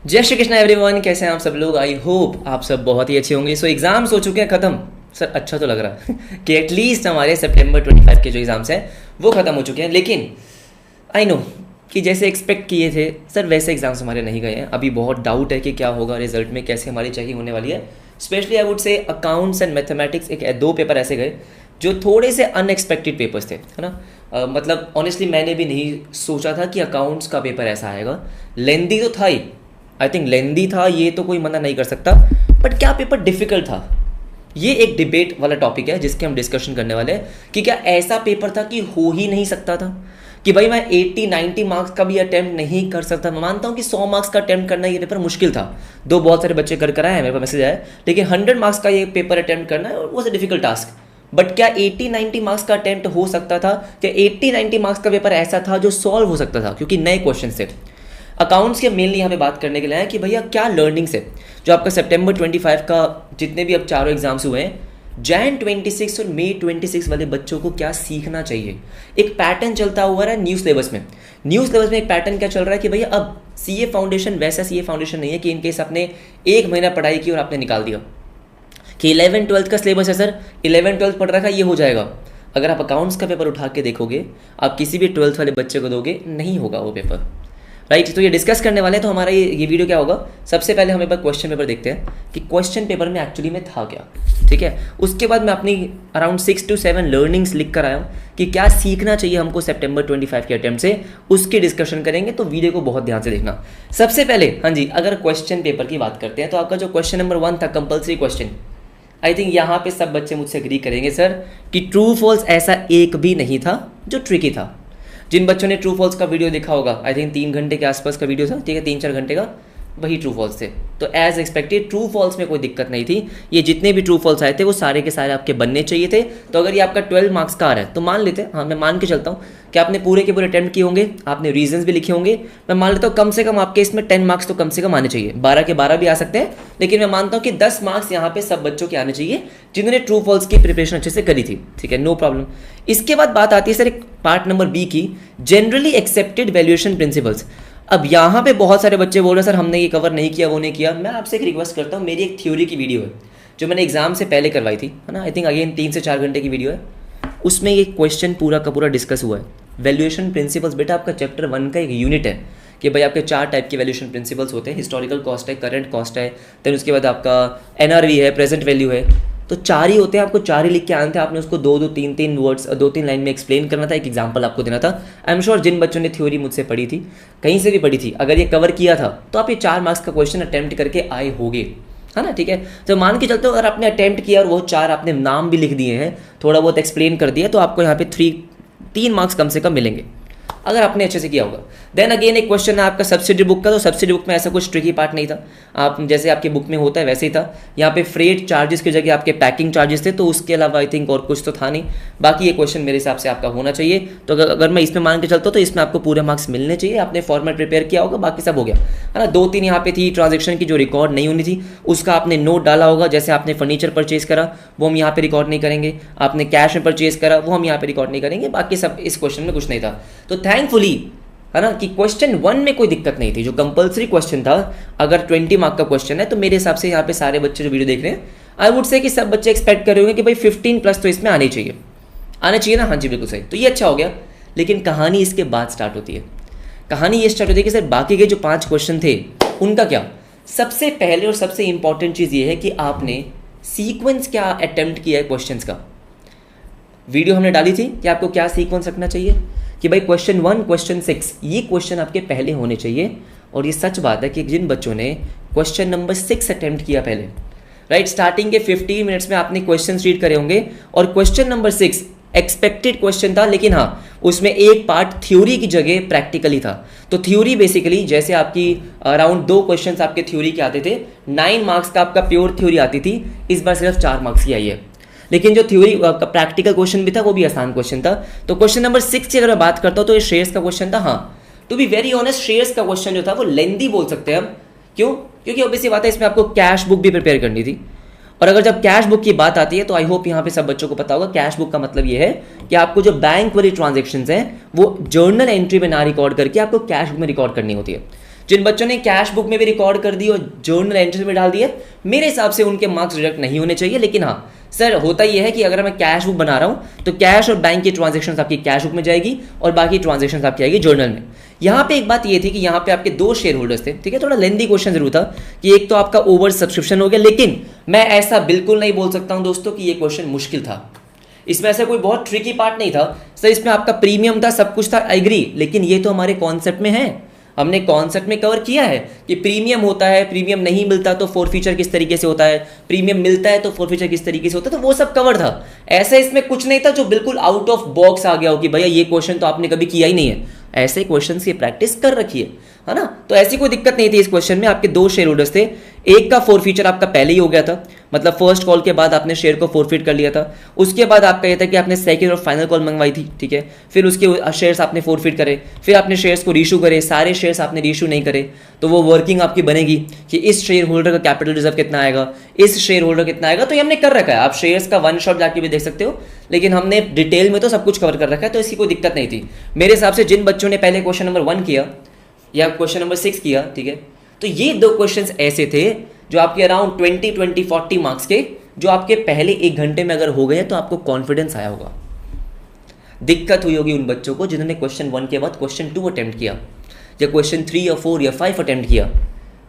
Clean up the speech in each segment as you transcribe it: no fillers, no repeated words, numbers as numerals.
जय श्री कृष्णा एवरीवन, कैसे हैं आप सब लोग। आई होप आप सब बहुत ही अच्छे होंगे। सो एग्जाम्स हो चुके हैं ख़त्म। सर अच्छा तो लग रहा है कि एटलीस्ट हमारे सितंबर 25 के जो एग्ज़ाम्स हैं वो ख़त्म हो चुके हैं, लेकिन आई नो कि जैसे एक्सपेक्ट किए थे सर वैसे एग्ज़ाम्स हमारे नहीं गए हैं। अभी बहुत डाउट है कि क्या होगा रिजल्ट में, कैसे हमारी चेकिंग होने वाली है। स्पेशली आई वुड से अकाउंट्स एंड मैथमेटिक्स, एक दो पेपर ऐसे गए जो थोड़े से अनएक्सपेक्टेड पेपर्स थे, है ना। मतलब ऑनेस्टली मैंने भी नहीं सोचा था कि अकाउंट्स का पेपर ऐसा आएगा। लेंदी तो था ही, आई थिंक लेंदी था, ये तो कोई मना नहीं कर सकता, बट क्या पेपर डिफिकल्ट था, ये एक डिबेट वाला टॉपिक है जिसके हम डिस्कशन करने वाले हैं कि क्या ऐसा पेपर था कि हो ही नहीं सकता था, कि भाई मैं 80-90 मार्क्स का भी अटैम्प्ट नहीं कर सकता। मैं मानता हूँ कि 100 मार्क्स का अटैम्प्ट करना ये पेपर मुश्किल था, दो बहुत सारे बच्चे कर आए हैं, मेरे पास मैसेज आया, लेकिन 100 मार्क्स का ये पेपर अटैम्प्ट करना है वो डिफिकल्ट टास्क। बट क्या 80-90 मार्क्स का अटैम्प्ट हो सकता था? क्या 80-90 मार्क्स का पेपर ऐसा था जो सॉल्व हो सकता था, क्योंकि नए क्वेश्चन थे। अकाउंट्स के मेनली यहाँ पे बात करने के लिए है कि भैया क्या लर्निंग्स है जो आपका सितंबर 25 का जितने भी अब चारों एग्जाम्स हुए हैं, जैन 26 और मई 26 वाले बच्चों को क्या सीखना चाहिए। एक पैटर्न चलता हुआ है न्यू सिलेबस में। न्यू सिलेबस में एक पैटर्न क्या चल रहा है कि भैया अब सीए फाउंडेशन वैसा सीए फाउंडेशन नहीं है कि इनकेस आपने एक महीना पढ़ाई की और आपने निकाल दिया कि 11-12 का सिलेबस है सर, 11-12 पढ़ रखा ये हो जाएगा। अगर आप अकाउंट्स का पेपर उठा के देखोगे, आप किसी भी 12th वाले बच्चे को दोगे, नहीं होगा वो पेपर, राइट। तो ये डिस्कस करने वाले हैं। तो हमारा ये वीडियो क्या होगा, सबसे पहले हम एक बार क्वेश्चन पेपर देखते हैं कि क्वेश्चन पेपर में एक्चुअली में था क्या, ठीक है। उसके बाद मैं अपनी अराउंड 6 to 7 लर्निंग्स लिख कर आया हूँ कि क्या सीखना चाहिए हमको सितंबर 25 के अटेम्प्ट से, उसकी डिस्कशन करेंगे। तो वीडियो को बहुत ध्यान से देखना। सबसे पहले हाँ जी, अगर क्वेश्चन पेपर की बात करते हैं तो आपका जो क्वेश्चन नंबर 1 था, कंपल्सरी क्वेश्चन, आई थिंक यहाँ पे सब बच्चे मुझसे एग्री करेंगे सर कि ट्रू फॉल्स ऐसा एक भी नहीं था जो ट्रिकी था। जिन बच्चों ने ट्रू फॉल्स का वीडियो देखा होगा, आई थिंक 3 घंटे के आसपास का वीडियो था, ठीक है, 3-4 घंटे का, वही ट्रू फॉल्स थे। तो एज एक्सपेक्टेड ट्रू फॉल्स में कोई दिक्कत नहीं थी। ये जितने भी ट्रू फॉल्स आए थे वो सारे के सारे आपके बनने चाहिए थे। तो अगर ये आपका 12 मार्क्स का आ रहा है तो मान लेते हैं, हाँ मैं मान के चलता हूँ कि आपने पूरे के पूरे अटेम्प्ट किए होंगे, आपने रीजंस भी लिखे होंगे। मैं मान लेता हूँ कम से कम आपके इसमें 10 मार्क्स तो कम से कम आने चाहिए, 12 के 12 भी आ सकते हैं, लेकिन मैं मानता हूँ कि 10 मार्क्स यहाँ पे सब बच्चों के आने चाहिए जिन्होंने ट्रू फॉल्स की प्रिपरेशन अच्छे से करी थी, ठीक है, नो प्रॉब्लम। इसके बाद बात आती है सर एक पार्ट नंबर बी की, जनरली एक्सेप्टेड वैल्यूएशन प्रिंसिपल्स। अब यहाँ पे बहुत सारे बच्चे बोल रहे हैं सर हमने ये कवर नहीं किया, वो नहीं किया। मैं आपसे एक रिक्वेस्ट करता हूँ, मेरी एक थ्योरी की वीडियो है जो मैंने एग्जाम से पहले करवाई थी, है ना, आई थिंक अगेन 3 से 4 घंटे की वीडियो है, उसमें ये क्वेश्चन पूरा का पूरा डिस्कस हुआ है। वैल्यूएशन प्रिंसिपल्स बेटा आपका चैप्टर 1 का एक यूनिट है कि भाई आपके 4 टाइप के वैल्यूएशन प्रिंसिपल्स होते हैं, हिस्टोरिकल कॉस्ट है, करंट कॉस्ट है, देन उसके बाद आपका एनआरवी है, प्रेजेंट वैल्यू है। तो 4 ही होते हैं, आपको 4 ही लिख के आने थे, आपने उसको 2-2 3-3 वर्ड्स 2-3 लाइन में एक्सप्लेन करना था, एक एग्जांपल आपको देना था। आई एम श्योर जिन बच्चों ने थ्योरी मुझसे पढ़ी थी, कहीं से भी पढ़ी थी, अगर ये कवर किया था तो आप ये 4 मार्क्स का क्वेश्चन अटेम्प्ट करके आए होगे, है ना, ठीक है। तो मान के चलते हो अगर आपने अटेम्प्ट किया और वो 4 आपने नाम भी लिख दिए हैं, थोड़ा बहुत एक्सप्लेन कर दिया, तो आपको यहाँ पे 3 मार्क्स कम से कम मिलेंगे अगर आपने अच्छे से किया होगा। देन अगेन एक क्वेश्चन है आपका सब्सिडी बुक का। तो सब्सिडी बुक में ऐसा कुछ ट्रिकी पार्ट नहीं था, आप जैसे आपकी बुक में होता है वैसे ही था। यहाँ पे फ्रेट चार्जेस की जगह आपके पैकिंग चार्जेस थे, तो उसके अलावा आई थिंक और कुछ तो था नहीं। बाकी ये क्वेश्चन मेरे हिसाब से आपका होना चाहिए। तो अगर मैं इसमें मान के चलता हूँ तो इसमें आपको पूरे मार्क्स मिलने चाहिए। आपने फॉर्मेट प्रिपेयर किया होगा, बाकी सब हो गया, है ना। 2-3 यहाँ पे थी ट्रांजेक्शन की जो रिकॉर्ड नहीं होनी थी, उसका आपने नोट डाला होगा। जैसे आपने फर्नीचर परचेज करा वो हम यहाँ पे रिकॉर्ड नहीं करेंगे, आपने कैश में परचेज करा वो हम यहाँ पे रिकॉर्ड नहीं करेंगे, बाकी सब इस क्वेश्चन में कुछ नहीं था। तो थैंकफुली, है ना, कि क्वेश्चन 1 में कोई दिक्कत नहीं थी, जो कंपलसरी क्वेश्चन था। अगर 20 मार्क का क्वेश्चन है तो मेरे हिसाब से यहाँ पे सारे बच्चे जो वीडियो देख रहे हैं, आई वुड से कि सब बच्चे एक्सपेक्ट कर रहे होंगे कि भाई 15+ तो इसमें आने चाहिए, आना चाहिए ना। हाँ जी बिल्कुल सही। तो ये अच्छा हो गया, लेकिन कहानी इसके बाद स्टार्ट होती है। कहानी ये स्टार्ट होती है कि सर बाकी के जो 5 क्वेश्चन थे उनका क्या। सबसे पहले और सबसे इंपॉर्टेंट चीज़ ये है कि आपने सीक्वेंस क्या अटेम्प्ट किया है क्वेश्चन का। वीडियो हमने डाली थी कि आपको क्या सीक्वेंस रखना चाहिए, कि भाई क्वेश्चन 1, क्वेश्चन 6 ये क्वेश्चन आपके पहले होने चाहिए। और ये सच बात है कि जिन बच्चों ने क्वेश्चन नंबर 6 अटेम्प्ट किया पहले, राइट, स्टार्टिंग के 15 मिनट्स में आपने क्वेश्चन रीड करे होंगे, और क्वेश्चन नंबर 6 एक्सपेक्टेड क्वेश्चन था, लेकिन हाँ उसमें एक पार्ट थ्योरी की जगह प्रैक्टिकली था। तो थ्योरी बेसिकली जैसे आपकी अराउंड 2 क्वेश्चन आपके थ्योरी के आते थे, 9 मार्क्स का आपका प्योर थ्योरी आती थी, इस बार सिर्फ 4 मार्क्स की आई है। लेकिन जो थ्योरी का प्रैक्टिकल क्वेश्चन भी था वो भी आसान क्वेश्चन था। तो क्वेश्चन नंबर 6 की अगर मैं बात करता हूँ तो ये शेयर्स का क्वेश्चन था। हाँ, to be very honest shares का क्वेश्चन जो था वो लेंदी बोल सकते हैं हम। क्यों? क्योंकि ऑब्वियसली बात है इसमें आपको कैश बुक भी प्रिपेयर करनी थी। और अगर जब कैश बुक की बात आती है तो आई होप यहाँ पे सब बच्चों को पता होगा, कैश बुक का मतलब ये है कि आपको जो बैंक वाली ट्रांजेक्शन्स हैं वो जर्नल एंट्री में ना रिकॉर्ड करके आपको कैश बुक में रिकॉर्ड करनी होती है। जिन बच्चों ने कैश बुक में भी रिकॉर्ड कर दी और जर्नल एंट्री में डाल दिया, मेरे हिसाब से उनके मार्क्स डिडक्ट नहीं होने चाहिए। लेकिन हाँ सर, होता यह है कि अगर मैं कैश बुक बना रहा हूँ तो कैश और बैंक की ट्रांजेक्शन आपकी कैश बुक में जाएगी और बाकी ट्रांजेक्शन आपकी आएगी जर्नल में। यहाँ पे एक बात ये थी कि यहाँ पे आपके 2 शेयर होल्डर्स थे, ठीक है। थोड़ा लेंदी क्वेश्चन जरूर था कि एक तो आपका ओवर सब्सक्रिप्शन हो गया, लेकिन मैं ऐसा बिल्कुल नहीं बोल सकता हूँ दोस्तों कि ये क्वेश्चन मुश्किल था। इसमें ऐसा कोई बहुत ट्रिकी पार्ट नहीं था सर, इसमें आपका प्रीमियम था, सब कुछ था, एग्री, लेकिन ये तो हमारे कॉन्सेप्ट में है, हमने कॉन्सेप्ट में कवर किया है कि प्रीमियम होता है, प्रीमियम नहीं मिलता तो फोरफीचर किस तरीके से होता है, प्रीमियम मिलता है तो फोरफीचर किस तरीके से होता है, तो वो सब कवर था। ऐसा इसमें कुछ नहीं था जो बिल्कुल आउट ऑफ बॉक्स आ गया हो कि भैया ये क्वेश्चन तो आपने कभी किया ही नहीं है। ऐसे क्वेश्चन की प्रैक्टिस कर रखी है ना, तो ऐसी कोई दिक्कत नहीं थी इस क्वेश्चन में। आपके 2 शेयर होल्डर्स थे, एक का फोरफीचर आपका पहले ही हो गया था, मतलब फर्स्ट कॉल के बाद आपने शेयर को फोरफीट कर लिया था। उसके बाद आपका ये था कि आपने सेकंड और फाइनल कॉल मंगवाई थी, ठीक है। फिर उसके शेयर्स आपने फोरफीट करे, फिर आपने शेयर्स को रीशू करे, सारे शेयर्स आपने रीशू नहीं करे, तो वो वर्किंग आपकी बनेगी कि इस शेयर होल्डर का कैपिटल रिजर्व कितना आएगा, इस शेयर होल्डर कितना आएगा, तो ये हमने कर रखा है। आप शेयर्स का वन शॉट जाके भी देख सकते हो, लेकिन हमने डिटेल में तो सब कुछ कवर कर रखा है, तो इसकी कोई दिक्कत नहीं थी मेरे हिसाब से। जिन बच्चों ने पहले क्वेश्चन नंबर 1 किया या क्वेश्चन नंबर 6 किया, ठीक है, तो ये 2 क्वेश्चंस ऐसे थे जो आपके अराउंड 20-40 मार्क्स के, जो आपके पहले 1 घंटे में अगर हो गए तो आपको कॉन्फिडेंस आया होगा। दिक्कत हुई होगी उन बच्चों को जिन्होंने क्वेश्चन 1 के बाद क्वेश्चन 2 अटेम्प्ट किया या क्वेश्चन 3 या 4 या 5 अटेम्प्ट किया,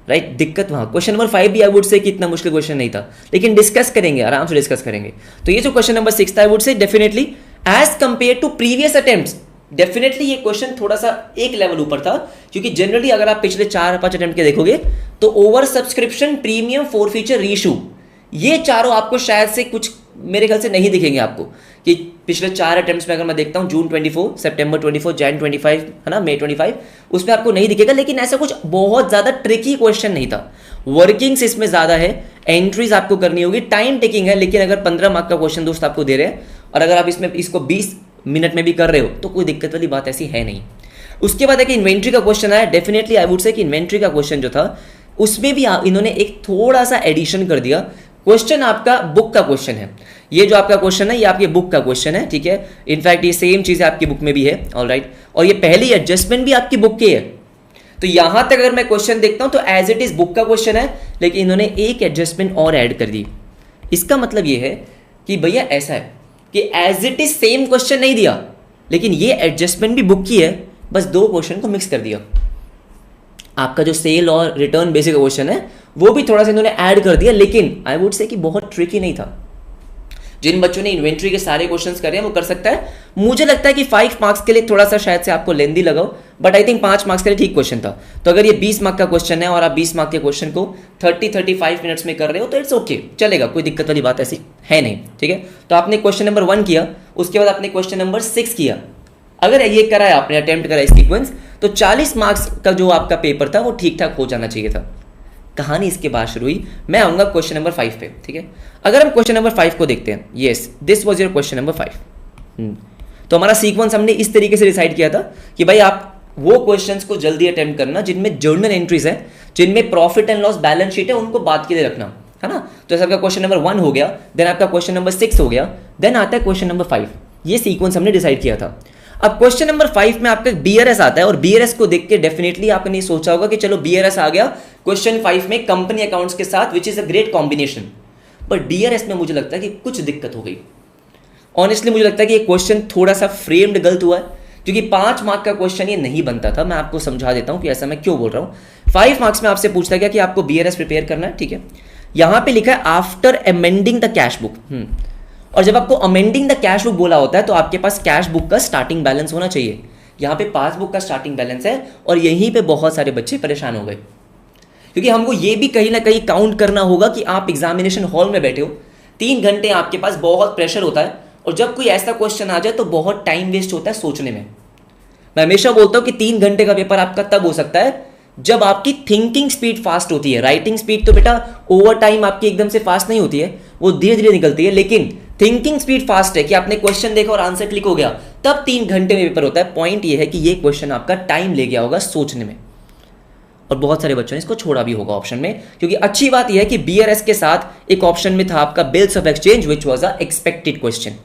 राइट। दिक्कत वहाँ क्वेश्चन नंबर 5 भी आई वुड से कि इतना मुश्किल क्वेश्चन नहीं था, लेकिन डिस्कस करेंगे, आराम से डिस्कस करेंगे। तो ये जो क्वेश्चन नंबर 6 था, I would say definitely as compare to previous attempts, definitely ये क्वेश्चन थोड़ा सा एक लेवल ऊपर था, क्योंकि जनरली अगर आप पिछले 4-5 अटेम्प्ट के देखोगे तो over subscription, premium, forfeiture, reissue, ये चारों आपको शायद से कुछ मेरे ख्याल से नहीं दिखेंगे आपको। कि पिछले 4 अटेम्प्ट्स में अगर मैं देखता हूँ जून 24, सितंबर 24, जैन 25, है ना, मई 25, उसमें आपको नहीं दिखेगा। लेकिन ऐसा कुछ बहुत ज़्यादा ट्रिकी क्वेश्चन नहीं था, वर्किंग्स इसमें ज़्यादा है, एंट्रीज आपको करनी होगी, टाइम टेकिंग है। लेकिन अगर 15 मार्क का क्वेश्चन दोस्त आपको दे रहे हैं और अगर आप इसको 20 मिनट में भी कर रहे हो तो कोई दिक्कत वाली बात ऐसी है नहीं। उसके बाद है कि इन्वेंट्री का क्वेश्चन आया, डेफिनेटली आई वुड से कि इन्वेंट्री का क्वेश्चन जो था उसमें भी इन्होंने एक थोड़ा सा एडिशन कर दिया। क्वेश्चन आपका बुक का क्वेश्चन है, ये जो आपका क्वेश्चन है ये आपके बुक का क्वेश्चन है, ठीक है। इनफैक्ट ये सेम चीज़ आपकी बुक में भी है, ऑलराइट, और ये पहली एडजस्टमेंट भी आपकी बुक की है। तो यहां तक अगर मैं क्वेश्चन देखता हूं तो एज इट इज बुक का क्वेश्चन है, लेकिन इन्होंने एक एडजस्टमेंट और ऐड कर दी। इसका मतलब ये है कि भैया ऐसा है कि as it is same question नहीं दिया, लेकिन ये एडजस्टमेंट भी बुक की है, बस 2 क्वेश्चन को मिक्स कर दिया। आपका जो सेल और रिटर्न बेसिक क्वेश्चन है वो भी थोड़ा सा इन्होंने ऐड कर दिया, लेकिन आई वुड से कि बहुत ट्रिकी नहीं था। जिन बच्चों ने इन्वेंट्री के सारे क्वेश्चंस करे हैं वो कर सकता है। मुझे लगता है कि 5 मार्क्स के लिए थोड़ा सा शायद से आपको लेंदी लगाओ, बट आई थिंक 5 मार्क्स के लिए ठीक क्वेश्चन था। तो अगर ये 20 मार्क का क्वेश्चन है और आप 20 मार्क के क्वेश्चन को 30-35 मिनट्स में कर रहे हो तो इट्स ओके, चलेगा, कोई दिक्कत वाली बात ऐसी है नहीं, ठीक है। तो आपने क्वेश्चन नंबर 1 किया, उसके बाद आपने क्वेश्चन नंबर 6 किया। अगर ये करा है आपने, अटेम्प्ट करा सीक्वेंस, तो 40 मार्क्स का जो आपका पेपर था वो ठीक ठाक हो जाना चाहिए था। कहानी इसके बाद शुरू हुई। मैं आऊँगा क्वेश्चन नंबर 5 पे, ठीक है। अगर हम क्वेश्चन नंबर 5 को देखते हैं, yes this was your question number 5। तो हमारा सीक्वेंस हमने इस तरीके से डिसाइड किया था कि भाई आप वो क्वेश्चंस को जल्दी अटेम्प्ट करना जिनमें जर्नल एंट्रीज है, जिनमें profit and loss balance sheet है, उनको बात के लिए रखना, है ना। तो ऐसा आपका क्वेश्चन नंबर 1 हो गया, देन आपका क्वेश्चन नंबर 6 हो गया, देन आता है क्वेश्चन नंबर 5। ये सीक्वेंस हमने डिसाइड किया था। अब क्वेश्चन नंबर 5 में आपका बीआरएस आता है, और बीआरएस को देख के डेफिनेटली आपने सोचा होगा कि चलो बीआरएस आ गया क्वेश्चन 5 में कंपनी अकाउंट्स के साथ, which is a great combination. But DRS में मुझे लगता है कि कुछ दिक्कत हो गई। ऑनेस्टली मुझे लगता है कि ये क्वेश्चन थोड़ा सा फ्रेम्ड गलत हुआ है, क्योंकि 5 मार्क का क्वेश्चन ये नहीं बनता था। मैं आपको समझा देता हूं कि ऐसा मैं क्यों बोल रहा हूं। 5 मार्क्स में आपसे पूछता गया कि आपको बीआरएस प्रिपेयर करना है, ठीक है। यहां पे लिखा है after amending the cash book, और जब आपको अमेंडिंग द कैश बुक बोला होता है तो आपके पास कैश बुक का स्टार्टिंग बैलेंस होना चाहिए। यहाँ पे पासबुक का स्टार्टिंग बैलेंस है, और यहीं पे बहुत सारे बच्चे परेशान हो गए, क्योंकि हमको ये भी कहीं ना कहीं काउंट करना होगा कि आप एग्जामिनेशन हॉल में बैठे हो, 3 घंटे आपके पास बहुत प्रेशर होता है, और जब कोई ऐसा क्वेश्चन आ जाए तो बहुत टाइम वेस्ट होता है सोचने में। मैं हमेशा बोलता हूँ कि 3 घंटे का पेपर आपका तब हो सकता है जब आपकी थिंकिंग स्पीड फास्ट होती है। राइटिंग स्पीड तो बेटा ओवर टाइम आपकी एकदम से फास्ट नहीं होती है, वो धीरे धीरे निकलती है, लेकिन थिंकिंग स्पीड फास्ट है कि आपने क्वेश्चन देखा और आंसर क्लिक हो गया, तब 3 घंटे में पेपर होता है। पॉइंट ये है कि ये क्वेश्चन आपका टाइम ले गया होगा सोचने में, और बहुत सारे बच्चों ने इसको छोड़ा भी होगा ऑप्शन में। क्योंकि अच्छी बात यह है कि बीआरएस के साथ एक ऑप्शन में था आपका bills of exchange, which was a expected question.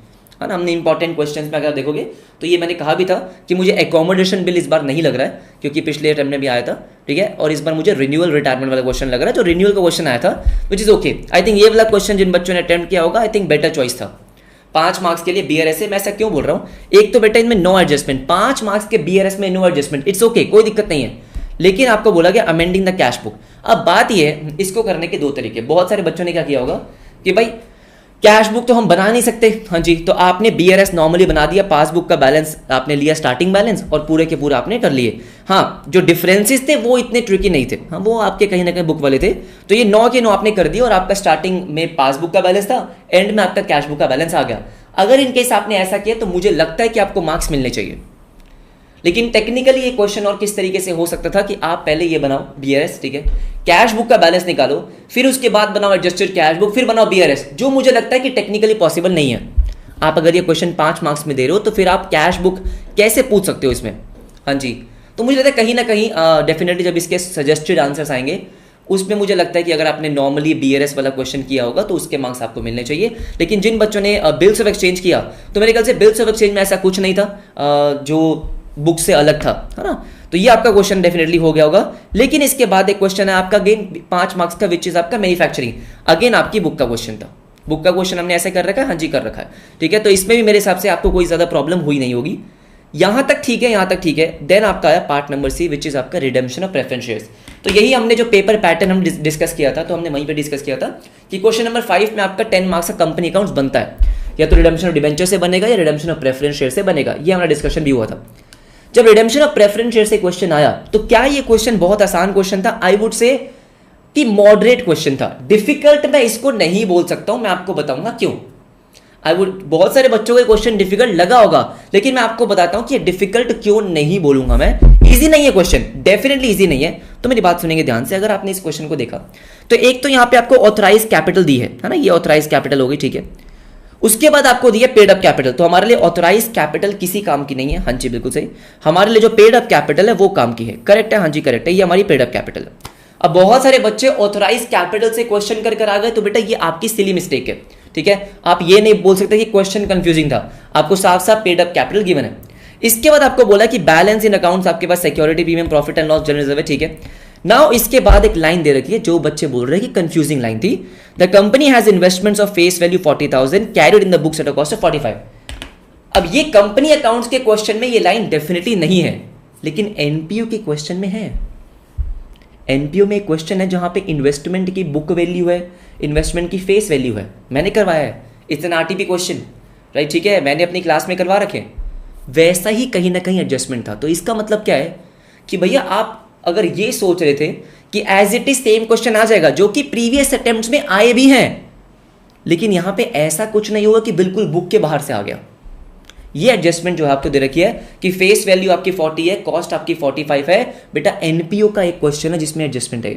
है ना। हमने इंपॉर्टेंट क्वेश्चंस में अगर देखोगे तो ये मैंने कहा भी था कि मुझे एकोमोडेशन बिल इस बार नहीं लग रहा है, क्योंकि पिछले अटेम्प्ट में भी आया था, ठीक है, और इस बार मुझे रिन्यूअल रिटायरमेंट वाला क्वेश्चन लग रहा है, तो रिन्यूअल का क्वेश्चन आया था, which is okay. I think ये वाला क्वेश्चन जिन बच्चों ने अटेम्प्ट किया होगा, आई थिंक बेटर चॉइस था। 5 मार्क्स के लिए BRS है। मैं ऐसा क्यों बोल रहा हूँ, एक तो बेटा इनमें नो एडजस्टमेंट, 5 मार्क्स के BRS में नो एडजस्टमेंट, इट्स ओके, कोई दिक्कत नहीं है, लेकिन आपको बोला गया अमेंडिंग द कैश बुक। अब बात ये है, इसको करने के 2 तरीके। बहुत सारे बच्चों ने क्या किया होगा कि भाई कैश बुक तो हम बना नहीं सकते, हाँ जी, तो आपने BRS नॉर्मली बना दिया, पासबुक का बैलेंस आपने लिया, स्टार्टिंग बैलेंस, और पूरे के पूरे आपने कर लिए। हाँ, जो डिफरेंसेस थे वो इतने ट्रिकी नहीं थे, हाँ वो आपके कहीं ना कहीं बुक वाले थे, तो ये 9 के 9 आपने कर दिया, और आपका स्टार्टिंग में पासबुक का बैलेंस था, एंड में आपका कैश बुक का बैलेंस आ गया। अगर इनकेस आपने ऐसा किया तो मुझे लगता है कि आपको मार्क्स मिलने चाहिए। लेकिन टेक्निकली ये क्वेश्चन और किस तरीके से हो सकता था कि आप पहले ये बनाओ BRS, ठीक है, कैश बुक का बैलेंस निकालो, फिर उसके बाद बनाओ एडजस्टेड कैश बुक, फिर बनाओ BRS, जो मुझे लगता है कि टेक्निकली पॉसिबल नहीं है। आप अगर ये क्वेश्चन 5 मार्क्स में दे रहे हो तो फिर आप कैश बुक कैसे पूछ सकते हो इसमें, हाँ जी। तो मुझे लगता है कहीं ना कहीं डेफिनेटली जब इसके सजेस्टेड आंसर्स आएंगे उसमें मुझे लगता है कि अगर आपने नॉर्मली BRS वाला क्वेश्चन किया होगा तो उसके मार्क्स आपको मिलने चाहिए। लेकिन जिन बच्चों ने बिल्स ऑफ एक्सचेंज किया, तो मेरे ख्याल से बिल्स ऑफ एक्सचेंज में ऐसा कुछ नहीं था जो बुक से अलग था, है ना, तो ये आपका क्वेश्चन डेफिनेटली हो गया होगा। लेकिन इसके बाद एक क्वेश्चन है आपका अगेन 5 मार्क्स का, विच इज आपका मैन्युफैक्चरिंग, अगेन आपकी बुक का क्वेश्चन था। बुक का क्वेश्चन हमने ऐसे कर रखा है, हाँ जी कर रखा है, ठीक है, तो इसमें भी मेरे हिसाब से आपको कोई ज्यादा प्रॉब्लम हुई नहीं होगी। यहां तक ठीक है, यहां तक ठीक है। देन आपका आया part number C, which is आपका रिडेम्पशन ऑफ प्रेफरेंस शेयर्स। तो यही हमने जो पेपर पैटर्न हम डिस्कस किया था, तो हमने वहीं पे डिस्कस किया था कि क्वेश्चन नंबर 5 में आपका 10 मार्क्स का कंपनी अकाउंट्स बनता है, या तो रिडेम्पशन ऑफ डिबेंचर से बनेगा या रिडेम्पशन ऑफ प्रेफरेंस शेयर से बनेगा। ये हमारा डिस्कशन भी हुआ था। जब रिडेम्पशन ऑफ प्रेफरेंस शेयर से क्वेश्चन आया तो क्या ये क्वेश्चन बहुत आसान क्वेश्चन था? आई वुड से कि मॉडरेट क्वेश्चन था। डिफिकल्ट मैं इसको नहीं बोल सकता हूं, मैं आपको बताऊंगा क्यों। बहुत सारे बच्चों को क्वेश्चन डिफिकल्ट लगा होगा, लेकिन मैं आपको बताता हूं कि डिफिकल्ट क्यों नहीं बोलूंगा मैं। इजी नहीं है क्वेश्चन, डेफिनेटली इजी नहीं है। तो मेरी बात सुनेंगे ध्यान से। अगर आपने इस क्वेश्चन को देखा तो एक तो यहां पे आपको ऑथराइज कैपिटल दी है ना, ये ऑथराइज कैपिटल होगी, ठीक है। उसके बाद आपको दिया पेड अप कैपिटल। तो हमारे लिए ऑथराइज कैपिटल किसी काम की नहीं है, हाँ जी बिल्कुल सही। हमारे लिए जो पेड अप कैपिटल है वो काम की है, करेक्ट है, हाँ जी करेक्ट है, ये हमारी पेड अप कैपिटल है। अब बहुत सारे बच्चे ऑथराइज कैपिटल से क्वेश्चन कर आ गए, तो बेटा ये आपकी सिली मिस्टेक है, ठीक है। आप ये नहीं बोल सकते कि क्वेश्चन कंफ्यूजिंग था, आपको साफ साफ पेड अप कैपिटल गिवन है। इसके बाद आपको बोला कि बैलेंस इन अकाउंट्स आपके पास security, premium, profit and loss, general reserve है, ठीक है। नाउ इसके बाद एक लाइन दे रखी है जो बच्चे बोल रहे हैं कि कंफ्यूजिंग लाइन थी। The company has investments of face value 40,000 carried in the books at a cost of 45। अब ये कंपनी अकाउंट्स के क्वेश्चन में ये लाइन डेफिनेटली नहीं है, लेकिन एनपीओ के क्वेश्चन में है। एनपीओ में एक क्वेश्चन है जहां पे इन्वेस्टमेंट की बुक वैल्यू है, इन्वेस्टमेंट की फेस वैल्यू है। मैंने करवाया है, it's an RTP question, right, ठीक है, मैंने अपनी क्लास में करवा रखे। वैसा ही कहीं ना कहीं एडजस्टमेंट था। तो इसका मतलब क्या है कि भैया आप अगर ये सोच रहे थे कि as it is same question आ जाएगा, जो कि प्रीवियस अटेम्प्ट्स में आए भी हैं, लेकिन यहां पे ऐसा कुछ नहीं होगा कि बिल्कुल बुक के बाहर से आ गया। ये एडजस्टमेंट जो है आपको दे रखी है कि फेस वैल्यू आपकी 40 है, कॉस्ट आपकी 45 है। बेटा एनपीओ का एक क्वेश्चन है जिसमें एडजस्टमेंट है।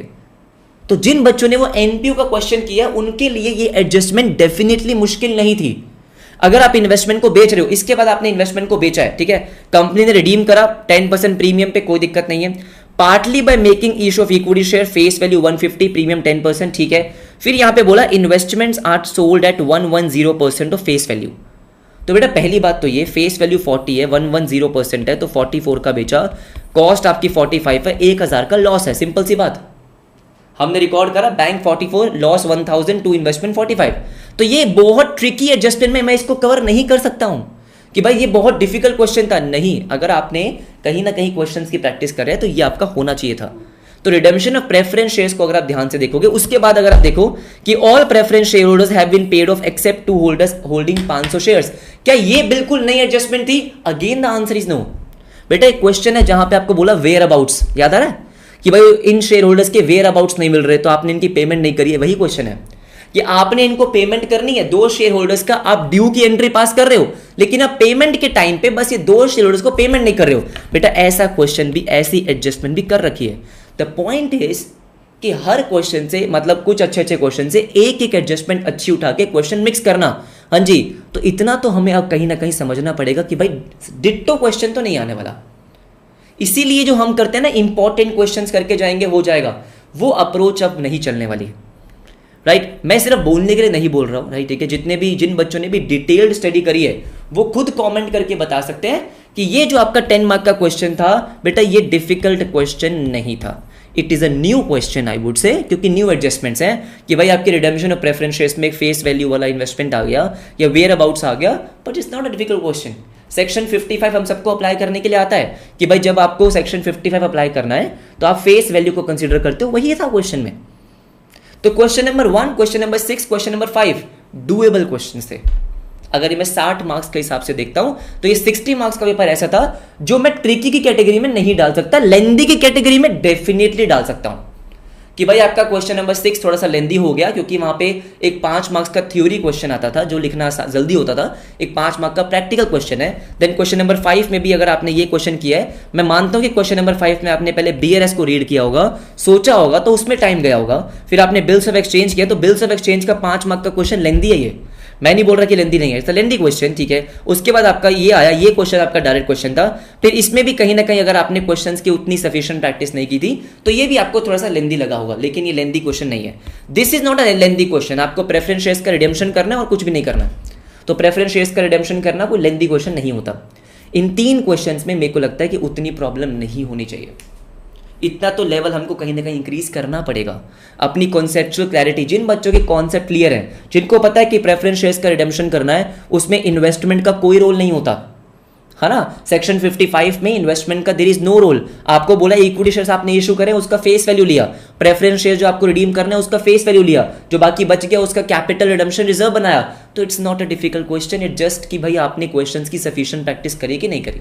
तो जिन बच्चों ने वो एनपीओ का क्वेश्चन किया उनके लिए ये एडजस्टमेंट डेफिनेटली मुश्किल नहीं थी। अगर आप इन्वेस्टमेंट को बेच रहे हो, इसके बाद आपने इन्वेस्टमेंट को बेचा है, ठीक है, कंपनी ने रिडीम करा 10% प्रीमियम पे, कोई दिक्कत नहीं है। Partly by making issue of equity share, face value 150, premium 10%, ठीक है। फिर यहां पे बोला investments are sold at 110% of face value. तो बेटा पहली बात तो ये फेस वैल्यू 40 है, 110% है, तो 44 का बेचा, कॉस्ट आपकी 45 है, 1000 का लॉस है, सिंपल सी बात। हमने रिकॉर्ड करा बैंक 44, लॉस 1000 टू इन्वेस्टमेंट 45। तो ये बहुत ट्रिकी एडजस्टमेंट में मैं इसको कवर नहीं कर सकता हूं कि भाई ये बहुत डिफिकल्ट क्वेश्चन था। नहीं, अगर आपने कहीं ना कहीं क्वेश्चंस की प्रैक्टिस कर रहे हैं तो ये आपका होना चाहिए था। तो रिडेम्पशन ऑफ प्रेफरेंस शेयर्स को अगर आप ध्यान से देखोगे, उसके बाद अगर आप देखो कि all preference share holders have been paid off except to holders holding 500 shares, क्या ये बिल्कुल नई एडजस्टमेंट थी? Again the answer is no. बेटा एक क्वेश्चन है जहां पे आपको बोला वेयर अबाउट्स, याद आ रहा है कि भाई इन शेयर होल्डर्स के वेयर अबाउट्स नहीं मिल रहे, तो आपने इनकी पेमेंट नहीं करी है। वही क्वेश्चन है कि आपने इनको पेमेंट करनी है, 2 शेयर होल्डर्स का आप ड्यू की एंट्री पास कर रहे हो, लेकिन आप पेमेंट के टाइम पे बस ये 2 शेयर होल्डर्स को पेमेंट नहीं कर रहे हो। बेटा ऐसा क्वेश्चन भी, ऐसी एडजस्टमेंट भी कर रखी है। द पॉइंट इज कि हर क्वेश्चन से, मतलब कुछ अच्छे अच्छे क्वेश्चन से एक एक एडजस्टमेंट अच्छी उठा के क्वेश्चन मिक्स करना, हाँ जी। तो इतना तो हमें अब कहीं ना कहीं समझना पड़ेगा कि भाई डिट्टो क्वेश्चन तो नहीं आने वाला। इसीलिए जो हम करते हैं ना, इंपॉर्टेंट क्वेश्चंस करके जाएंगे हो जाएगा, वो अप्रोच अब नहीं चलने वाली, राइट। मैं सिर्फ बोलने के लिए नहीं बोल रहा हूं, राइट, ठीक है। जिन बच्चों ने भी डिटेल्ड स्टडी करी है वो खुद कमेंट करके बता सकते हैं कि ये जो आपका 10 मार्क का क्वेश्चन था बेटा ये डिफिकल्ट क्वेश्चन नहीं था, it is a new question I would से, क्योंकि न्यू एडजस्टमेंट्स हैं कि भाई आपकी रिडेम्पशन ऑफ प्रेफरेंस शेयर्स में एक फेस वैल्यू वाला इन्वेस्टमेंट आ गया या वेयर अबाउट्स आ गया, but it's not a difficult question. Section 55 हम सबको अप्लाई करने के लिए आता है कि भाई जब आपको सेक्शन 55 अप्लाई करना है तो आप फेस वैल्यू को कंसीडर करते हो, वही था क्वेश्चन में। तो question number 1, question number 6, question number 5 doable question थे। अगर ये मैं 60 मार्क्स के हिसाब से देखता हूं तो ये 60 मार्क्स का पेपर ऐसा था जो मैं ट्रिकी की कैटेगरी में नहीं डाल सकता, लेंदी की कैटेगरी में डेफिनेटली डाल सकता हूं कि भाई आपका क्वेश्चन नंबर 6 थोड़ा सा लेंदी हो गया क्योंकि वहां पे एक 5 मार्क्स का थ्योरी क्वेश्चन आता था जो लिखना जल्दी होता था, एक 5 मार्क का प्रैक्टिकल क्वेश्चन है। देन क्वेश्चन नंबर 5 में भी अगर आपने ये क्वेश्चन किया है, मैं मानता हूं कि क्वेश्चन नंबर 5 में आपने पहले BRS को रीड किया होगा, सोचा होगा, तो उसमें टाइम गया होगा, फिर आपने बिल्स ऑफ एक्सचेंज किया, तो बिल्स ऑफ एक्सचेंज का 5 मार्क का क्वेश्चन लेंदी है। ये मैं नहीं बोल रहा कि लेंदी नहीं है, इट्स लेंदी क्वेश्चन, ठीक है। उसके बाद आपका ये आया, ये क्वेश्चन आपका डायरेक्ट क्वेश्चन था, फिर इसमें भी कहीं ना कहीं अगर आपने क्वेश्चंस की उतनी सफिशिएंट प्रैक्टिस नहीं की थी तो ये भी आपको थोड़ा सा लेंदी लगा होगा, लेकिन ये लेंदी क्वेश्चन नहीं है। This is not a lengthy question. आपको प्रेफरेंस शेयर्स का रिडेम्पशन करना है और कुछ भी नहीं करना, तो प्रेफरेंस शेयर्स का रिडेम्पशन करना कोई लेंदी क्वेश्चन नहीं होता। इन 3 क्वेश्चंस में मेरे को लगता है कि उतनी प्रॉब्लम नहीं होनी चाहिए। इतना तो लेवल हमको कहीं ना कहीं इंक्रीज करना पड़ेगा, अपनी कॉन्सेप्चुअल क्लैरिटी। जिन बच्चों के कॉन्सेप्ट क्लियर है, जिनको पता है कि प्रेफरेंस शेयर्स का रिडेम्पशन करना है, उसमें इन्वेस्टमेंट का कोई रोल नहीं होता है ना। सेक्शन 55 में इन्वेस्टमेंट का देयर इज नो रोल। आपको बोला इक्विटी शेयर्स आपने इशू करें, उसका फेस वैल्यू लिया, प्रेफरेंस शेयर जो आपको रिडीम करना है उसका फेस वैल्यू लिया, जो बाकी बच गया उसका कैपिटल रिडम्पशन रिजर्व बनाया, तो it's not a difficult question. It just कि भाई आपने क्वेश्चंस की सफिशिएंट प्रैक्टिस करी कि नहीं करी।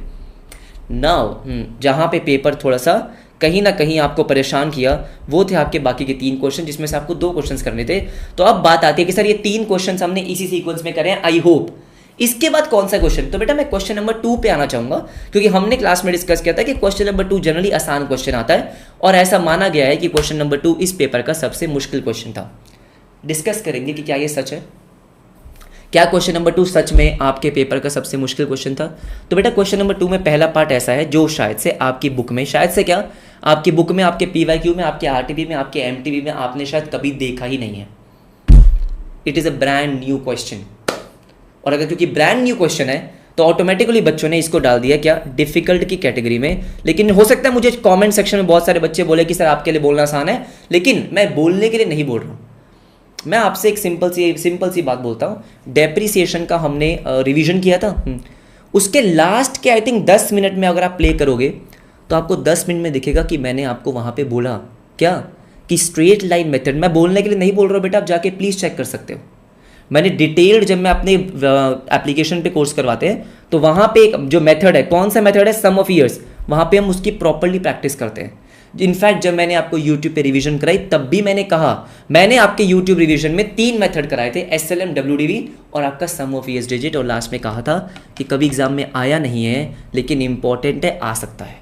नाउ जहां पे पेपर थोड़ा सा कहीं ना कहीं आपको परेशान किया वो थे आपके बाकी के 3 क्वेश्चन, जिसमें से आपको 2 क्वेश्चंस करने थे। तो अब बात आती है कि सर ये 3 क्वेश्चंस हमने इसी सीक्वेंस में करे हैं, आई होप इसके बाद कौन सा क्वेश्चन। तो बेटा मैं क्वेश्चन नंबर 2 पे आना चाहूंगा, क्योंकि हमने क्लास में डिस्कस किया था कि क्वेश्चन नंबर 2 जनरली आसान क्वेश्चन आता है और ऐसा माना गया है कि क्वेश्चन नंबर 2 इस पेपर का सबसे मुश्किल क्वेश्चन था। डिस्कस करेंगे कि क्या ये सच है, क्या क्वेश्चन नंबर 2 सच में आपके पेपर का सबसे मुश्किल क्वेश्चन था। तो बेटा क्वेश्चन नंबर 2 में पहला पार्ट ऐसा है जो शायद से आपकी बुक में, शायद से क्या आपकी बुक में, आपके PYQ में, आपके RTP में, आपके MTB में आपने शायद कभी देखा ही नहीं है। It is a brand new question, और अगर क्योंकि ब्रांड न्यू क्वेश्चन है तो ऑटोमेटिकली बच्चों ने इसको डाल दिया क्या, डिफिकल्ट की कैटेगरी में। लेकिन हो सकता है मुझे कमेंट सेक्शन में बहुत सारे बच्चे बोले कि सर आपके लिए बोलना आसान है, लेकिन मैं बोलने के लिए नहीं बोल रहा हूँ। मैं आपसे एक सिंपल सी बात बोलता हूँ। डेप्रिसिएशन का हमने रिवीजन किया था, उसके लास्ट के आई थिंक 10 मिनट में अगर आप प्ले करोगे तो आपको 10 मिनट में दिखेगा कि मैंने आपको वहाँ पे बोला क्या कि स्ट्रेट लाइन मेथड। मैं बोलने के लिए नहीं बोल रहा हूँ बेटा, आप जाके प्लीज़ चेक कर सकते हो। मैंने डिटेल्ड, जब मैं अपने एप्लीकेशन पे कोर्स करवाते हैं तो वहाँ पे एक जो मेथड है, कौन सा मेथड है, सम ऑफ ईयर्स, वहाँ पे हम उसकी प्रॉपरली प्रैक्टिस करते हैं। इनफैक्ट जब मैंने आपको यूट्यूब पे रिवीजन कराई तब भी मैंने कहा, मैंने आपके यूट्यूब रिवीजन में 3 मेथड कराए थे, SLM, WDV और आपका सम ऑफ ईयर्स डिजिट, और लास्ट में कहा था कि कभी एग्जाम में आया नहीं है लेकिन इंपॉर्टेंट है, आ सकता है।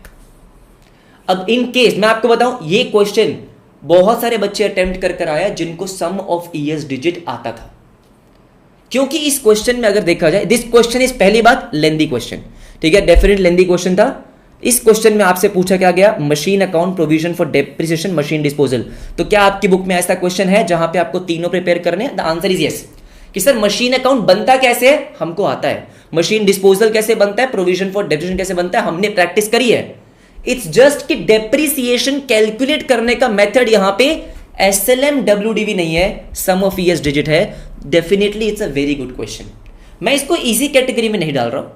अब इन केस मैं आपको बताऊं, ये क्वेश्चन बहुत सारे बच्चे अटेम्प्ट कर आया जिनको सम ऑफ ईयर्स डिजिट आता था, क्योंकि इस क्वेश्चन में अगर देखा जाए, दिस क्वेश्चन इज, पहली बात लेंदी क्वेश्चन, ठीक है, डेफिनेट लेंदी क्वेश्चन था। इस क्वेश्चन में आपसे पूछा क्या गया, machine account provision for depreciation machine disposal. तो क्या आपकी बुक में ऐसा क्वेश्चन है जहां पे आपको तीनों प्रिपेयर करने हैं? The answer is yes. कि सर मशीन अकाउंट बनता कैसे है, हमको आता है। मशीन डिस्पोजल कैसे बनता है, प्रोविजन फॉर डेप्रिसिएशन कैसे बनता है, हमने प्रैक्टिस करी है। इट्स जस्ट कि डेप्रिसिएशन कैलकुलेट करने का मेथड यहां पे SLM WDV नहीं है, सम ऑफ ईयर्स डिजिट है। Definitely it's a very good question. मैं इसको इजी कैटेगरी में नहीं डाल रहा हूं,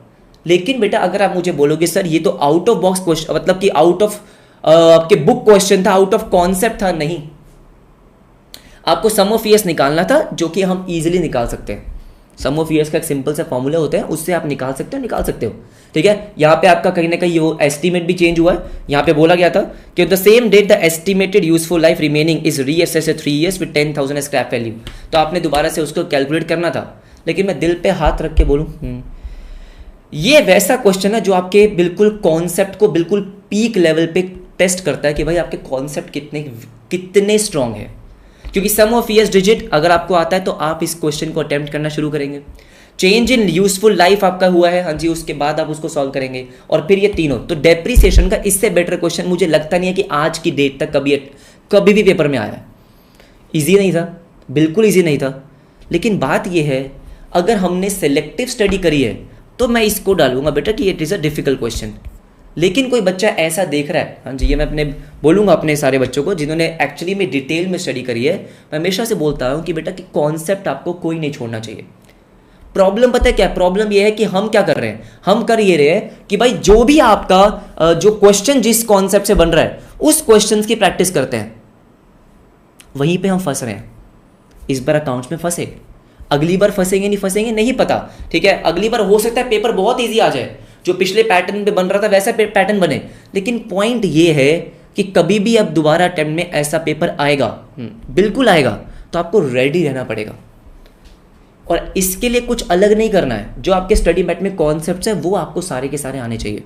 लेकिन बेटा अगर आप मुझे बोलोगे सर ये तो आउट ऑफ बॉक्स क्वेश्चन, मतलब कि आउट ऑफ आपके बुक क्वेश्चन था, आउट ऑफ कॉन्सेप्ट था, नहीं, आपको सम ऑफ ईयर्स निकालना था, जो कि हम इजीली निकाल सकते हैं। सम ऑफ ईयर्स का एक सिंपल सा फॉर्मूला होता है, उससे आप निकाल सकते हो, ठीक है। यहाँ पे आपका कहीं ना कहीं वो एस्टीमेट भी चेंज हुआ है। यहाँ पे बोला गया था कि the same date the estimated useful life remaining is reassessed 3 years with 10,000 scrap value. तो आपने दोबारा से उसको कैलकुलेट करना था। लेकिन मैं दिल पे हाथ रख के बोलूँ, ये वैसा क्वेश्चन है जो आपके बिल्कुल कॉन्सेप्ट को बिल्कुल पीक लेवल पे टेस्ट करता है कि भाई आपके कॉन्सेप्ट कितने स्ट्रांग है। क्योंकि सम ऑफ ईयर्स डिजिट अगर आपको आता है तो आप इस क्वेश्चन को अटेम्प्ट करना शुरू करेंगे। चेंज इन यूजफुल लाइफ आपका हुआ है, हाँ जी, उसके बाद आप उसको सॉल्व करेंगे, और फिर ये तीनों। तो डेप्रिसिएशन का इससे बेटर क्वेश्चन मुझे लगता नहीं है कि आज की डेट तक कभी भी पेपर में आया। ईजी नहीं था, बिल्कुल ईजी नहीं था। लेकिन बात यह है, अगर हमने सेलेक्टिव स्टडी करी है, तो मैं इसको डालूंगा बेटा कि it is a difficult question. लेकिन कोई बच्चा ऐसा देख रहा है, हाँ जी, ये मैं अपने बोलूँगा अपने सारे बच्चों को जिन्होंने एक्चुअली में डिटेल में स्टडी करी है, मैं हमेशा से बोलता हूँ कि बेटा कि कॉन्सेप्ट आपको कोई नहीं छोड़ना चाहिए। प्रॉब्लम पता है क्या, प्रॉब्लम ये है कि हम क्या कर रहे हैं, हम कर ये रहे हैं कि भाई जो भी आपका जो क्वेश्चन जिस कॉन्सेप्ट से बन रहा है उस क्वेश्चन की प्रैक्टिस करते हैं, वहीं पे हम फंस रहे हैं। इस बार अकाउंट्स में फंसे, अगली बार फंसेंगे नहीं फंसेंगे नहीं पता, ठीक है। अगली बार हो सकता है पेपर बहुत ईजी आ जाए, जो पिछले पैटर्न पे बन रहा था वैसा पैटर्न बने, लेकिन पॉइंट ये है कि कभी भी अब दोबारा अटेम्प्ट में ऐसा पेपर आएगा, बिल्कुल आएगा, तो आपको रेडी रहना पड़ेगा। और इसके लिए कुछ अलग नहीं करना है, जो आपके स्टडी मैट में कॉन्सेप्ट्स हैं वो आपको सारे के सारे आने चाहिए,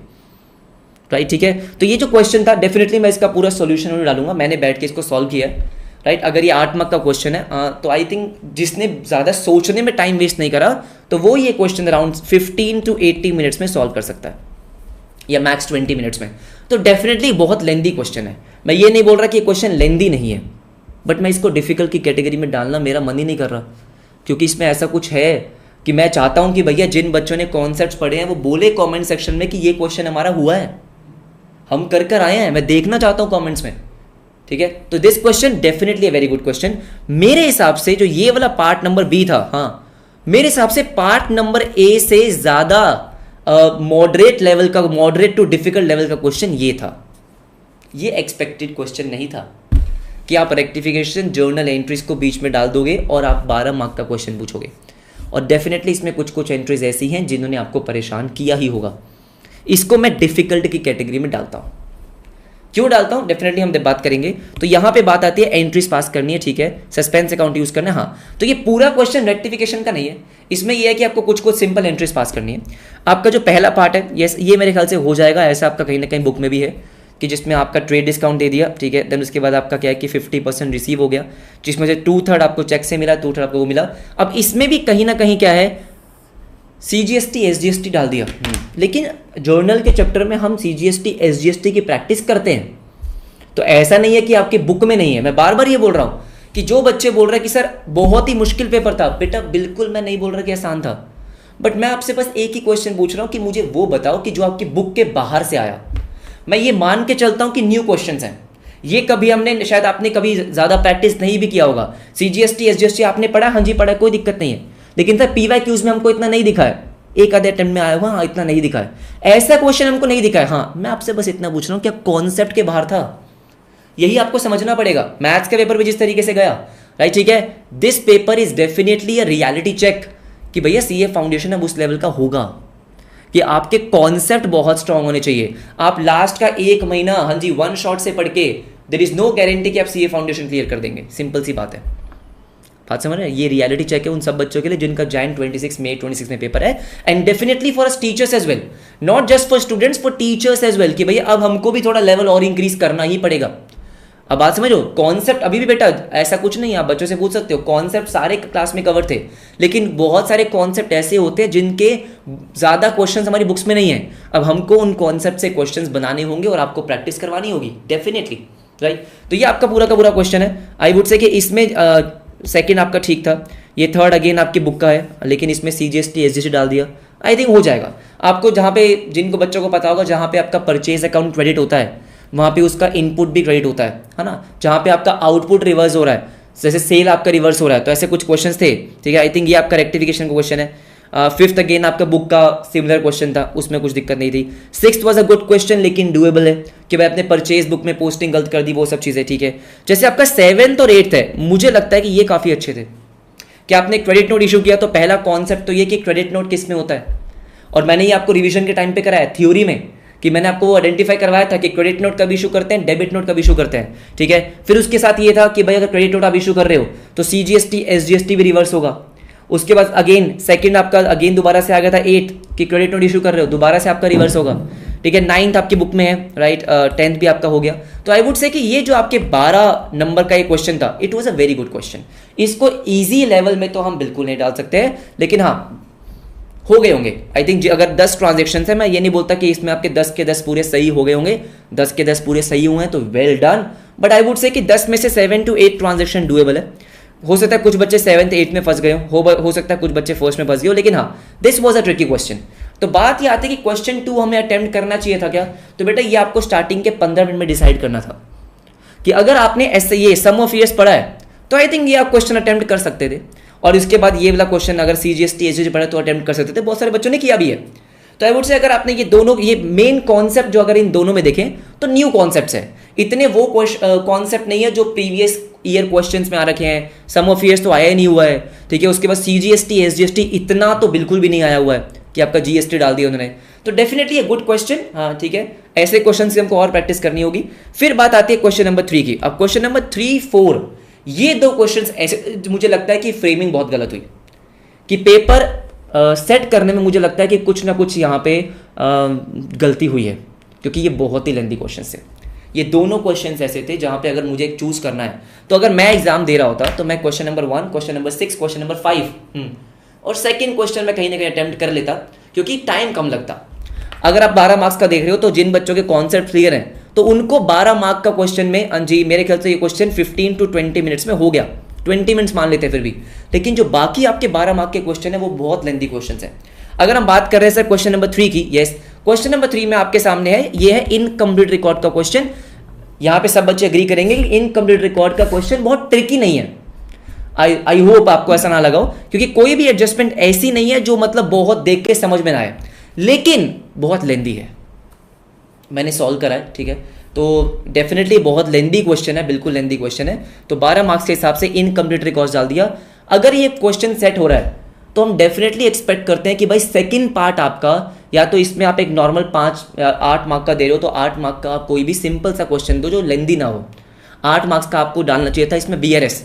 राइट, ठीक है। तो ये जो क्वेश्चन था डेफिनेटली मैं इसका पूरा सॉल्यूशन डालूंगा, मैंने बैठ के इसको सॉल्व किया है, राइट। अगर ये 8 मार्क का क्वेश्चन है तो आई थिंक जिसने ज़्यादा सोचने में टाइम वेस्ट नहीं करा तो वो ये क्वेश्चन अराउंड 15 to 80 मिनट्स में सॉल्व कर सकता है, या मैक्स 20 मिनट्स में। तो डेफिनेटली बहुत लेंदी क्वेश्चन है, मैं ये नहीं बोल रहा कि ये क्वेश्चन लेंदी नहीं है, बट मैं इसको डिफिकल्ट की कैटेगरी में डालना मेरा मन ही नहीं कर रहा, क्योंकि इसमें ऐसा कुछ है कि मैं चाहता हूँ कि भैया जिन बच्चों ने कॉन्सेप्ट्स पढ़े हैं वो बोले कॉमेंट सेक्शन में कि ये क्वेश्चन हमारा हुआ है, हम कर आए हैं, मैं देखना चाहता हूँ कॉमेंट्स में, ठीक है। तो this question definitely a very good question. मेरे हिसाब से जो ये वाला पार्ट नंबर बी था, हाँ, मेरे हिसाब से पार्ट नंबर ए से ज्यादा मॉडरेट लेवल का, मॉडरेट टू डिफिकल्ट लेवल का क्वेश्चन ये था। ये एक्सपेक्टेड क्वेश्चन नहीं था कि आप रेक्टिफिकेशन जर्नल एंट्रीज को बीच में डाल दोगे और आप 12 मार्क का क्वेश्चन पूछोगे। और डेफिनेटली इसमें कुछ एंट्रीज ऐसी हैं जिन्होंने आपको परेशान किया ही होगा। इसको मैं डिफिकल्ट की कैटेगरी में डालता हूं। क्यों डालता हूं डेफिनेटली हम बात करेंगे। तो यहां पे बात आती है एंट्रीज पास करनी है, ठीक है, सस्पेंस अकाउंट यूज करना है, हाँ। तो ये पूरा क्वेश्चन रेक्टिफिकेशन का नहीं है, इसमें ये है कि आपको कुछ सिंपल एंट्रीज पास करनी है। आपका जो पहला पार्ट है ये मेरे ख्याल से हो जाएगा, ऐसा आपका कहीं ना कहीं बुक में भी है कि जिसमें आपका ट्रेड डिस्काउंट दे दिया, ठीक है। देन उसके बाद आपका क्या है कि 50% रिसीव हो गया, जिसमें से 2/3 आपको चेक से मिला, 2/3 आपको वो मिला। अब इसमें भी कहीं ना कहीं क्या है, CGST SGST डाल दिया। लेकिन जर्नल के चैप्टर में हम CGST SGST की प्रैक्टिस करते हैं, तो ऐसा नहीं है कि आपके बुक में नहीं है। मैं बार बार ये बोल रहा हूं कि जो बच्चे बोल रहे हैं कि सर बहुत ही मुश्किल पेपर था, बेटा बिल्कुल मैं नहीं बोल रहा कि आसान था, बट मैं आपसे बस एक ही क्वेश्चन पूछ रहा हूं कि मुझे वो बताओ कि जो आपकी बुक के बाहर से आया। मैं ये मान के चलता हूं कि न्यू क्वेश्चंस हैं, ये कभी हमने, शायद आपने कभी ज्यादा प्रैक्टिस नहीं भी किया होगा। CGST SGST आपने पढ़ा, हाँ जी पढ़ा, कोई दिक्कत नहीं है, लेकिन सर PYQs में हमको इतना नहीं दिखा है, एक आधे अटेम्प्ट में आया हुआ, हाँ इतना नहीं दिखा है, ऐसा क्वेश्चन हमको नहीं दिखा है। हाँ, मैं आपसे बस इतना पूछ रहा हूँ क्या कॉन्सेप्ट के बाहर था, यही आपको समझना पड़ेगा। मैथ्स का पेपर भी जिस तरीके से गया, राइट, ठीक है, this paper is definitely a reality check कि भैया CA फाउंडेशन अब उस लेवल का होगा कि आपके कॉन्सेप्ट बहुत स्ट्रांग होने चाहिए। आप लास्ट का 1 महीना, हाँ जी, वन शॉट से पढ़ के देयर इज नो गारंटी कि आप CA फाउंडेशन क्लियर कर देंगे, सिंपल सी बात है। बात समझ रहे हैं, ये रियलिटी चेक है उन सब बच्चों के लिए जिनका Jan 26 May 26 में पेपर है, and definitely for us teachers as well, not just for students, for teachers as well, कि भैया अब हमको भी थोड़ा लेवल और इंक्रीज करना ही पड़ेगा। अब बात समझो, कॉन्सेप्ट अभी भी बेटा ऐसा कुछ नहीं है, आप बच्चों से पूछ सकते हो, कॉन्सेप्ट सारे क्लास में कवर थे, लेकिन बहुत सारे कॉन्सेप्ट ऐसे होते हैं जिनके ज़्यादा क्वेश्चंस हमारी बुक्स में नहीं है। अब हमको उन कॉन्सेप्ट से क्वेश्चंस बनाने होंगे और आपको प्रैक्टिस करवानी होगी डेफिनेटली, राइट। तो ये आपका पूरा का पूरा क्वेश्चन है। आई वुड से कि इसमें सेकेंड आपका ठीक था, ये थर्ड अगेन आपकी बुक का है, लेकिन इसमें CGST SGST डाल दिया, आई थिंक हो जाएगा आपको। जहाँ पे जिनको बच्चों को पता होगा, जहाँ पे आपका परचेज अकाउंट क्रेडिट होता है वहाँ पे उसका इनपुट भी क्रेडिट होता है ना, जहाँ पे आपका आउटपुट रिवर्स हो रहा है, जैसे सेल आपका रिवर्स हो रहा है, तो ऐसे कुछ क्वेश्चंस थे, ठीक है। आई थिंक ये आपका रेक्टिफिकेशन का क्वेश्चन है। फिफ्थ अगेन आपका बुक का सिमिलर क्वेश्चन था, उसमें कुछ दिक्कत नहीं थी। Sixth was a good question, लेकिन डुएबल है कि भाई अपने परचेज बुक में पोस्टिंग गलत कर दी, वो सब चीज़ें, ठीक है। जैसे आपका 7th और 8th है, मुझे लगता है कि ये काफ़ी अच्छे थे कि आपने क्रेडिट नोट इशू किया। तो पहला कॉन्सेप्ट तो ये कि क्रेडिट नोट किस में होता है, और मैंने ये आपको रिविजन के टाइम पे कराया थ्योरी में कि मैंने आपको वो आइडेंटिफाई करवाया था कि क्रेडिट नोट कब इशू करते हैं, डेबिट नोट कब इशू करते हैं, ठीक है। फिर उसके साथ ये था कि भाई अगर क्रेडिट नोट आप इशू कर रहे हो तो CGST SGST भी रिवर्स होगा। उसके बाद अगेन सेकंड आपका अगेन दोबारा से आ गया था 8 कि क्रेडिट नोट इशू कर रहे हो, दोबारा से आपका रिवर्स होगा, ठीक है। 9th आपकी बुक में है, राइट, 10th भी आपका हो गया। तो आई वुड से कि ये जो आपके 12 नंबर का ये क्वेश्चन था, it was a very good question. इसको ईजी लेवल में तो हम बिल्कुल नहीं डाल सकते हैं, लेकिन हाँ हो गए होंगे। आई थिंक अगर 10 ट्रांजेक्शन है, मैं ये नहीं बोलता कि इसमें आपके 10 के 10 पूरे सही हो गए होंगे, 10 के 10 पूरे सही हुए हैं तो well done, but I would से कि 10 में से 7 to 8 ट्रांजेक्शन डुएबल है। हो सकता है कुछ बच्चे 7th 8th में फंस गए हो सकता है कुछ बच्चे फर्स्ट में फंस गए हो, लेकिन हाँ this was a tricky question. तो बात ये आती है कि क्वेश्चन 2 हमें अटेम्प्ट करना चाहिए था क्या? तो बेटा ये आपको स्टार्टिंग के 15 मिनट में डिसाइड करना था कि अगर आपने ऐसे ये सम ऑफ ईयर्स पढ़ा है तो आई थिंक ये आप क्वेश्चन अटेम्प्ट कर सकते थे, और इसके बाद ये वाला क्वेश्चन अगर CGST SGST पढ़ा तो अटेम्प्ट कर सकते थे। बहुत सारे बच्चों ने किया भी है। तो आई वुड से अगर आपने ये दोनों, ये मेन कॉन्सेप्ट जो अगर इन दोनों में देखें तो न्यू कॉन्सेप्ट्स है, इतने वो कॉन्सेप्ट नहीं है जो प्रीवियस ईयर क्वेश्चंस में आ रखे हैं। सम ऑफ ईयर्स तो आया ही नहीं हुआ है, ठीक है। उसके बाद CGST SGST इतना तो बिल्कुल भी नहीं आया हुआ है कि आपका GST डाल दिया उन्होंने। तो डेफिनेटली ए गुड क्वेश्चन, हाँ ठीक है, ऐसे क्वेश्चन से हमको और प्रैक्टिस करनी होगी। फिर बात आती है क्वेश्चन नंबर 3 की। अब क्वेश्चन नंबर 3, 4 ये दो क्वेश्चंस ऐसे मुझे लगता है कि फ्रेमिंग बहुत गलत हुई, कि पेपर सेट करने में मुझे लगता है कि कुछ ना कुछ यहाँ पे गलती हुई है, क्योंकि ये बहुत ही लेंथी क्वेश्चन है। ये दोनों क्वेश्चंस ऐसे थे जहाँ पे अगर मुझे एक चूज करना है, तो अगर मैं एग्जाम दे रहा होता तो मैं question number 1, question number 6, question number 5 और सेकंड क्वेश्चन में कहीं ना कहीं अटेम्प्ट कर लेता, क्योंकि टाइम कम लगता। अगर आप 12 मार्क्स का देख रहे हो तो जिन बच्चों के कॉन्सेप्ट क्लियर हैं तो उनको 12 मार्क का क्वेश्चन में जी मेरे ख्याल से ये क्वेश्चन 15 to 20 मिनट्स में हो गया, 20 मिनट्स मान लेते हैं फिर भी। लेकिन जो बाकी आपके 12 मार्क के क्वेश्चन है वो बहुत लेंथी क्वेश्चन है। अगर हम बात कर रहे हैं सर क्वेश्चन नंबर 3 की, यस क्वेश्चन नंबर 3 में आपके सामने है, ये है इनकम्प्लीट रिकॉर्ड का क्वेश्चन। यहाँ पे सब बच्चे एग्री करेंगे कि इनकम्प्लीट रिकॉर्ड का क्वेश्चन बहुत ट्रिकी नहीं है। आई होप आपको ऐसा ना लगाओ, क्योंकि कोई भी एडजस्टमेंट ऐसी नहीं है जो मतलब बहुत देख के समझ में ना आए, लेकिन बहुत लेंथी है। मैंने सॉल्व करा है, ठीक है, तो डेफिनेटली बहुत लेंथी क्वेश्चन है, बिल्कुल लेंथी क्वेश्चन है। तो 12 मार्क्स के हिसाब से इनकम्प्लीट रिकॉर्ड डाल दिया। अगर ये क्वेश्चन सेट हो रहा है तो हम डेफिनेटली एक्सपेक्ट करते हैं कि भाई सेकंड पार्ट आपका, या तो इसमें आप एक नॉर्मल 5 या 8 मार्क का दे रहे हो तो 8 मार्क का आप कोई भी सिंपल सा क्वेश्चन दो जो लेंथी ना हो। 8 मार्क्स का आपको डालना चाहिए था इसमें BRS,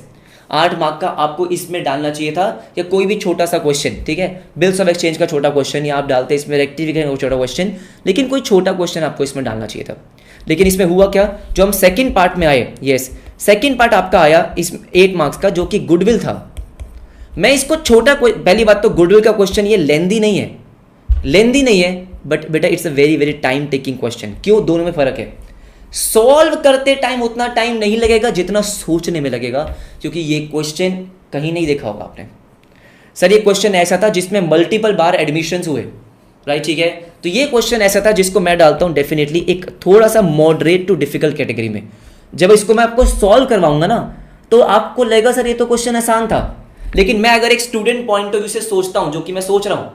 8 मार्क का आपको इसमें डालना चाहिए था, या कोई भी छोटा सा क्वेश्चन, ठीक है, बिल्स ऑफ एक्सचेंज का छोटा क्वेश्चन, या आप डालते इसमें रेक्टिफिकेशन का छोटा क्वेश्चन, लेकिन कोई छोटा क्वेश्चन आपको इसमें डालना चाहिए था। लेकिन इसमें हुआ क्या, जो हम सेकंड पार्ट में आए, यस सेकंड पार्ट आपका आया इस 8 मार्क्स का, जो कि गुडविल था। मैं इसको छोटा, पहली बात तो गुडविल का क्वेश्चन ये लेंथी नहीं है, लेंथी नहीं है, बट बेटा it's a very very time taking question. क्यों, दोनों में फर्क है। सॉल्व करते टाइम उतना टाइम नहीं लगेगा जितना सोचने में लगेगा, क्योंकि ये क्वेश्चन कहीं नहीं देखा होगा आपने। सर ये क्वेश्चन ऐसा था जिसमें मल्टीपल बार एडमिशंस हुए, राइट, ठीक है। तो ये क्वेश्चन ऐसा था जिसको मैं डालता हूं डेफिनेटली एक थोड़ा सा मॉडरेट टू डिफिकल्ट कैटेगरी में। जब इसको मैं आपको सॉल्व करवाऊंगा ना तो आपको लगेगा सर ये तो क्वेश्चन आसान था, लेकिन मैं अगर एक स्टूडेंट पॉइंट ऑफ व्यू से सोचता हूं, जो कि मैं सोच रहा हूं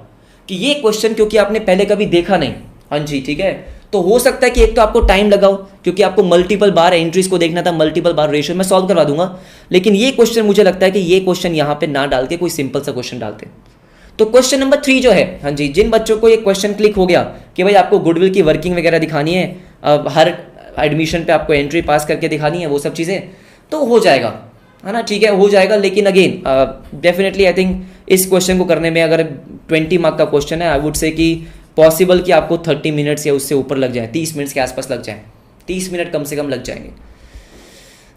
कि ये क्वेश्चन क्योंकि आपने पहले कभी देखा नहीं, हाँ जी ठीक है, तो हो सकता है कि एक तो आपको टाइम लगाओ क्योंकि आपको मल्टीपल बार एंट्रीज को देखना था, मल्टीपल बार रेशियो मैं सॉल्व करवा दूंगा। लेकिन ये क्वेश्चन मुझे लगता है कि ये क्वेश्चन यहाँ पे ना डाल के कोई सिंपल सा क्वेश्चन डालते। तो क्वेश्चन नंबर 3 जो है, हाँ जी, जिन बच्चों को ये क्वेश्चन क्लिक हो गया कि भाई आपको गुडविल की वर्किंग वगैरह दिखानी है, हर एडमिशन पे आपको एंट्री पास करके दिखानी है, वो सब चीज़ें तो हो जाएगा, है ना, ठीक है, हो जाएगा। लेकिन अगेन डेफिनेटली आई थिंक इस क्वेश्चन को करने में अगर 20 मार्क का क्वेश्चन है, आई वुड से कि पॉसिबल कि आपको 30 मिनट्स या उससे ऊपर लग जाए, 30 मिनट्स के आसपास लग जाए, 30 मिनट कम से कम लग जाएंगे।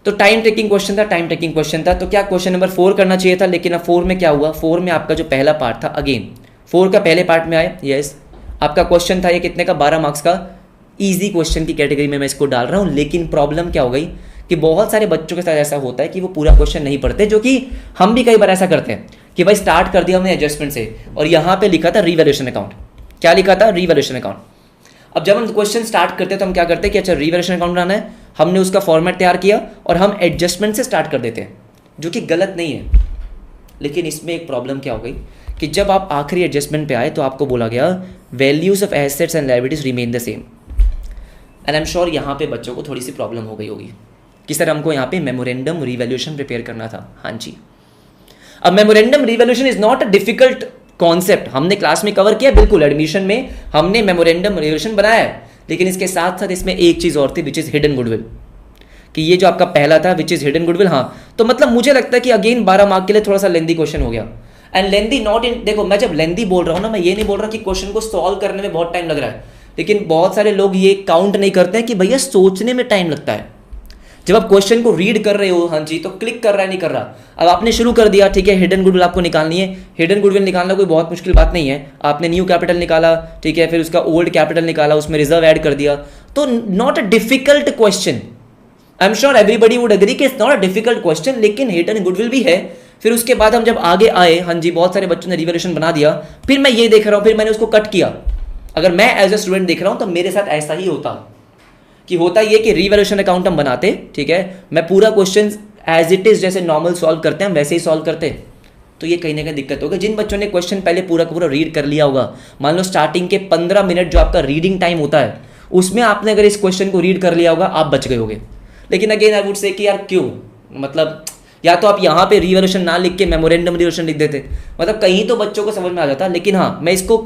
तो टाइम टेकिंग क्वेश्चन था, टाइम टेकिंग क्वेश्चन था। तो क्या क्वेश्चन नंबर 4 करना चाहिए था, लेकिन अब 4 में क्या हुआ, 4 में आपका जो पहला पार्ट था, अगेन 4 का पहले पार्ट में आए, यस आपका क्वेश्चन था ये कितने का, 12 मार्क्स का, ईजी क्वेश्चन की कैटेगरी में मैं इसको डाल रहा हूँ। लेकिन प्रॉब्लम क्या हो गई कि बहुत सारे बच्चों के साथ ऐसा होता है कि वो पूरा क्वेश्चन नहीं पढ़ते, जो कि हम भी कई बार ऐसा करते हैं कि भाई स्टार्ट कर दिया हमने एडजस्टमेंट से और यहाँ पे लिखा था रिवैल्यूएशन अकाउंट। क्या लिखा था, रिवैल्यूएशन अकाउंट। अब जब हम क्वेश्चन स्टार्ट करते हैं तो हम क्या करते हैं कि अच्छा रिवैल्यूएशन अकाउंट बनाना है, हमने उसका फॉर्मेट तैयार किया और हम एडजस्टमेंट से स्टार्ट कर देते हैं, जो कि गलत नहीं है। लेकिन इसमें एक प्रॉब्लम क्या हो गई कि जब आप आखिरी एडजस्टमेंट पे आए तो आपको बोला गया values of assets and liabilities remain the same. And I am sure यहाँ पे बच्चों को थोड़ी सी प्रॉब्लम हो गई होगी कि सर हमको यहाँ पे मेमोरेंडम रिवैल्यूएशन प्रिपेयर करना था। हाँ जी, अब memorandum revaluation is not a difficult concept, हमने क्लास में कवर किया, बिल्कुल एडमिशन में हमने मेमोरेंडम रिवैल्यूएशन बनाया है। लेकिन इसके साथ साथ इसमें एक चीज़ और थी विच इज़ हिडन गुडविल, कि ये जो आपका पहला था विच इज़ हिडन गुडविल। हाँ, तो मतलब मुझे लगता है कि अगेन 12 मार्क के लिए थोड़ा सा लेंदी क्वेश्चन हो गया। एंड लेंदी नॉट इन, देखो मैं जब लेंदी बोल रहा हूँ ना, मैं ये नहीं बोल रहा कि क्वेश्चन को सॉल्व करने में बहुत टाइम लग रहा है, लेकिन बहुत सारे लोग ये काउंट नहीं करते हैं कि भैया सोचने में टाइम लगता है। जब आप क्वेश्चन को रीड कर रहे हो, हाँ जी, तो क्लिक कर रहा है नहीं कर रहा, अब आपने शुरू कर दिया, ठीक है, हिडन गुडविल आपको निकालनी है। हिडन गुडविल निकालना कोई बहुत मुश्किल बात नहीं है, आपने न्यू कैपिटल निकाला, ठीक है, फिर उसका ओल्ड कैपिटल निकाला, उसमें रिजर्व ऐड कर दिया, तो not a difficult question. I am sure everybody would agree कि it's not a difficult question, लेकिन हिडन गुडविल भी है। फिर उसके बाद हम जब आगे आए, हाँ जी, बहुत सारे बच्चों ने रिवैल्यूएशन बना दिया, फिर मैं ये देख रहा हूँ, फिर मैंने उसको कट किया, अगर मैं एज अ स्टूडेंट देख रहा हूँ तो मेरे साथ ऐसा ही होता कि होता ये कि रीवैल्यूएशन अकाउंट हम बनाते, ठीक है, मैं पूरा क्वेश्चन एज इट इज जैसे नॉर्मल सॉल्व करते हैं हम वैसे ही सॉल्व करते, तो ये कहीं ना कहीं दिक्कत होगी। जिन बच्चों ने क्वेश्चन पहले पूरा का पूरा रीड कर लिया होगा, मान लो स्टार्टिंग के 15 मिनट जो आपका रीडिंग टाइम होता है उसमें आपने अगर इस क्वेश्चन को रीड कर लिया होगा, आप बच गए होगे। लेकिन अगेन आई वुड से कि यार क्यों, मतलब या तो आप यहाँ पे रीवैल्यूएशन ना लिख के मेमोरेंडम रीवैल्यूएशन लिख देते, मतलब कहीं तो बच्चों को समझ में आ जाता। लेकिन हाँ, मैं इसको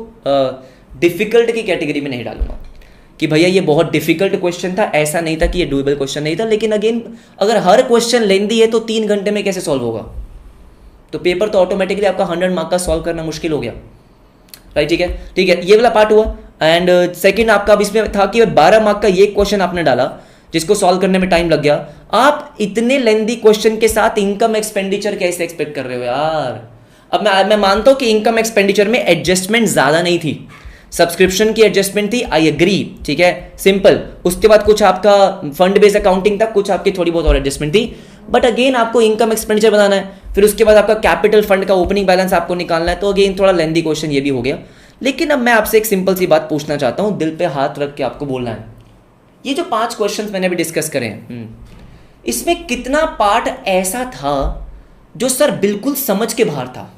डिफिकल्ट की कैटेगरी में नहीं डालूंगा कि भैया ये बहुत डिफिकल्ट क्वेश्चन था, ऐसा नहीं था कि ये डूएबल क्वेश्चन नहीं था। लेकिन अगेन अगर हर क्वेश्चन लेंदी है तो 3 घंटे में कैसे सॉल्व होगा, तो पेपर तो ऑटोमेटिकली आपका 100 मार्क का सॉल्व करना मुश्किल हो गया, राइट। ठीक है, ठीक है, ये वाला पार्ट हुआ। एंड सेकंड आपका अब इसमें था कि 12 मार्क का ये क्वेश्चन आपने डाला जिसको सॉल्व करने में टाइम लग गया। आप इतने लेंदी क्वेश्चन के साथ इनकम एक्सपेंडिचर कैसे एक्सपेक्ट कर रहे हो यार। अब मैं मानता हूं कि इनकम एक्सपेंडिचर में एडजस्टमेंट ज्यादा नहीं थी, सब्सक्रिप्शन की एडजस्टमेंट थी, आई एग्री, ठीक है, सिंपल। उसके बाद कुछ आपका फंड बेस्ड अकाउंटिंग था, कुछ आपकी थोड़ी बहुत और एडजस्टमेंट थी, बट अगेन आपको इनकम एक्सपेंडिचर बनाना है, फिर उसके बाद आपका कैपिटल फंड का ओपनिंग बैलेंस आपको निकालना है, तो अगेन थोड़ा लेंदी क्वेश्चन ये भी हो गया। लेकिन अब मैं आपसे एक सिंपल सी बात पूछना चाहता हूं, दिल पे हाथ रख के आपको बोलना है, ये जो 5 क्वेश्चंस मैंने अभी डिस्कस करे हैं, इसमें कितना पार्ट ऐसा था जो सर बिल्कुल समझ के बाहर था।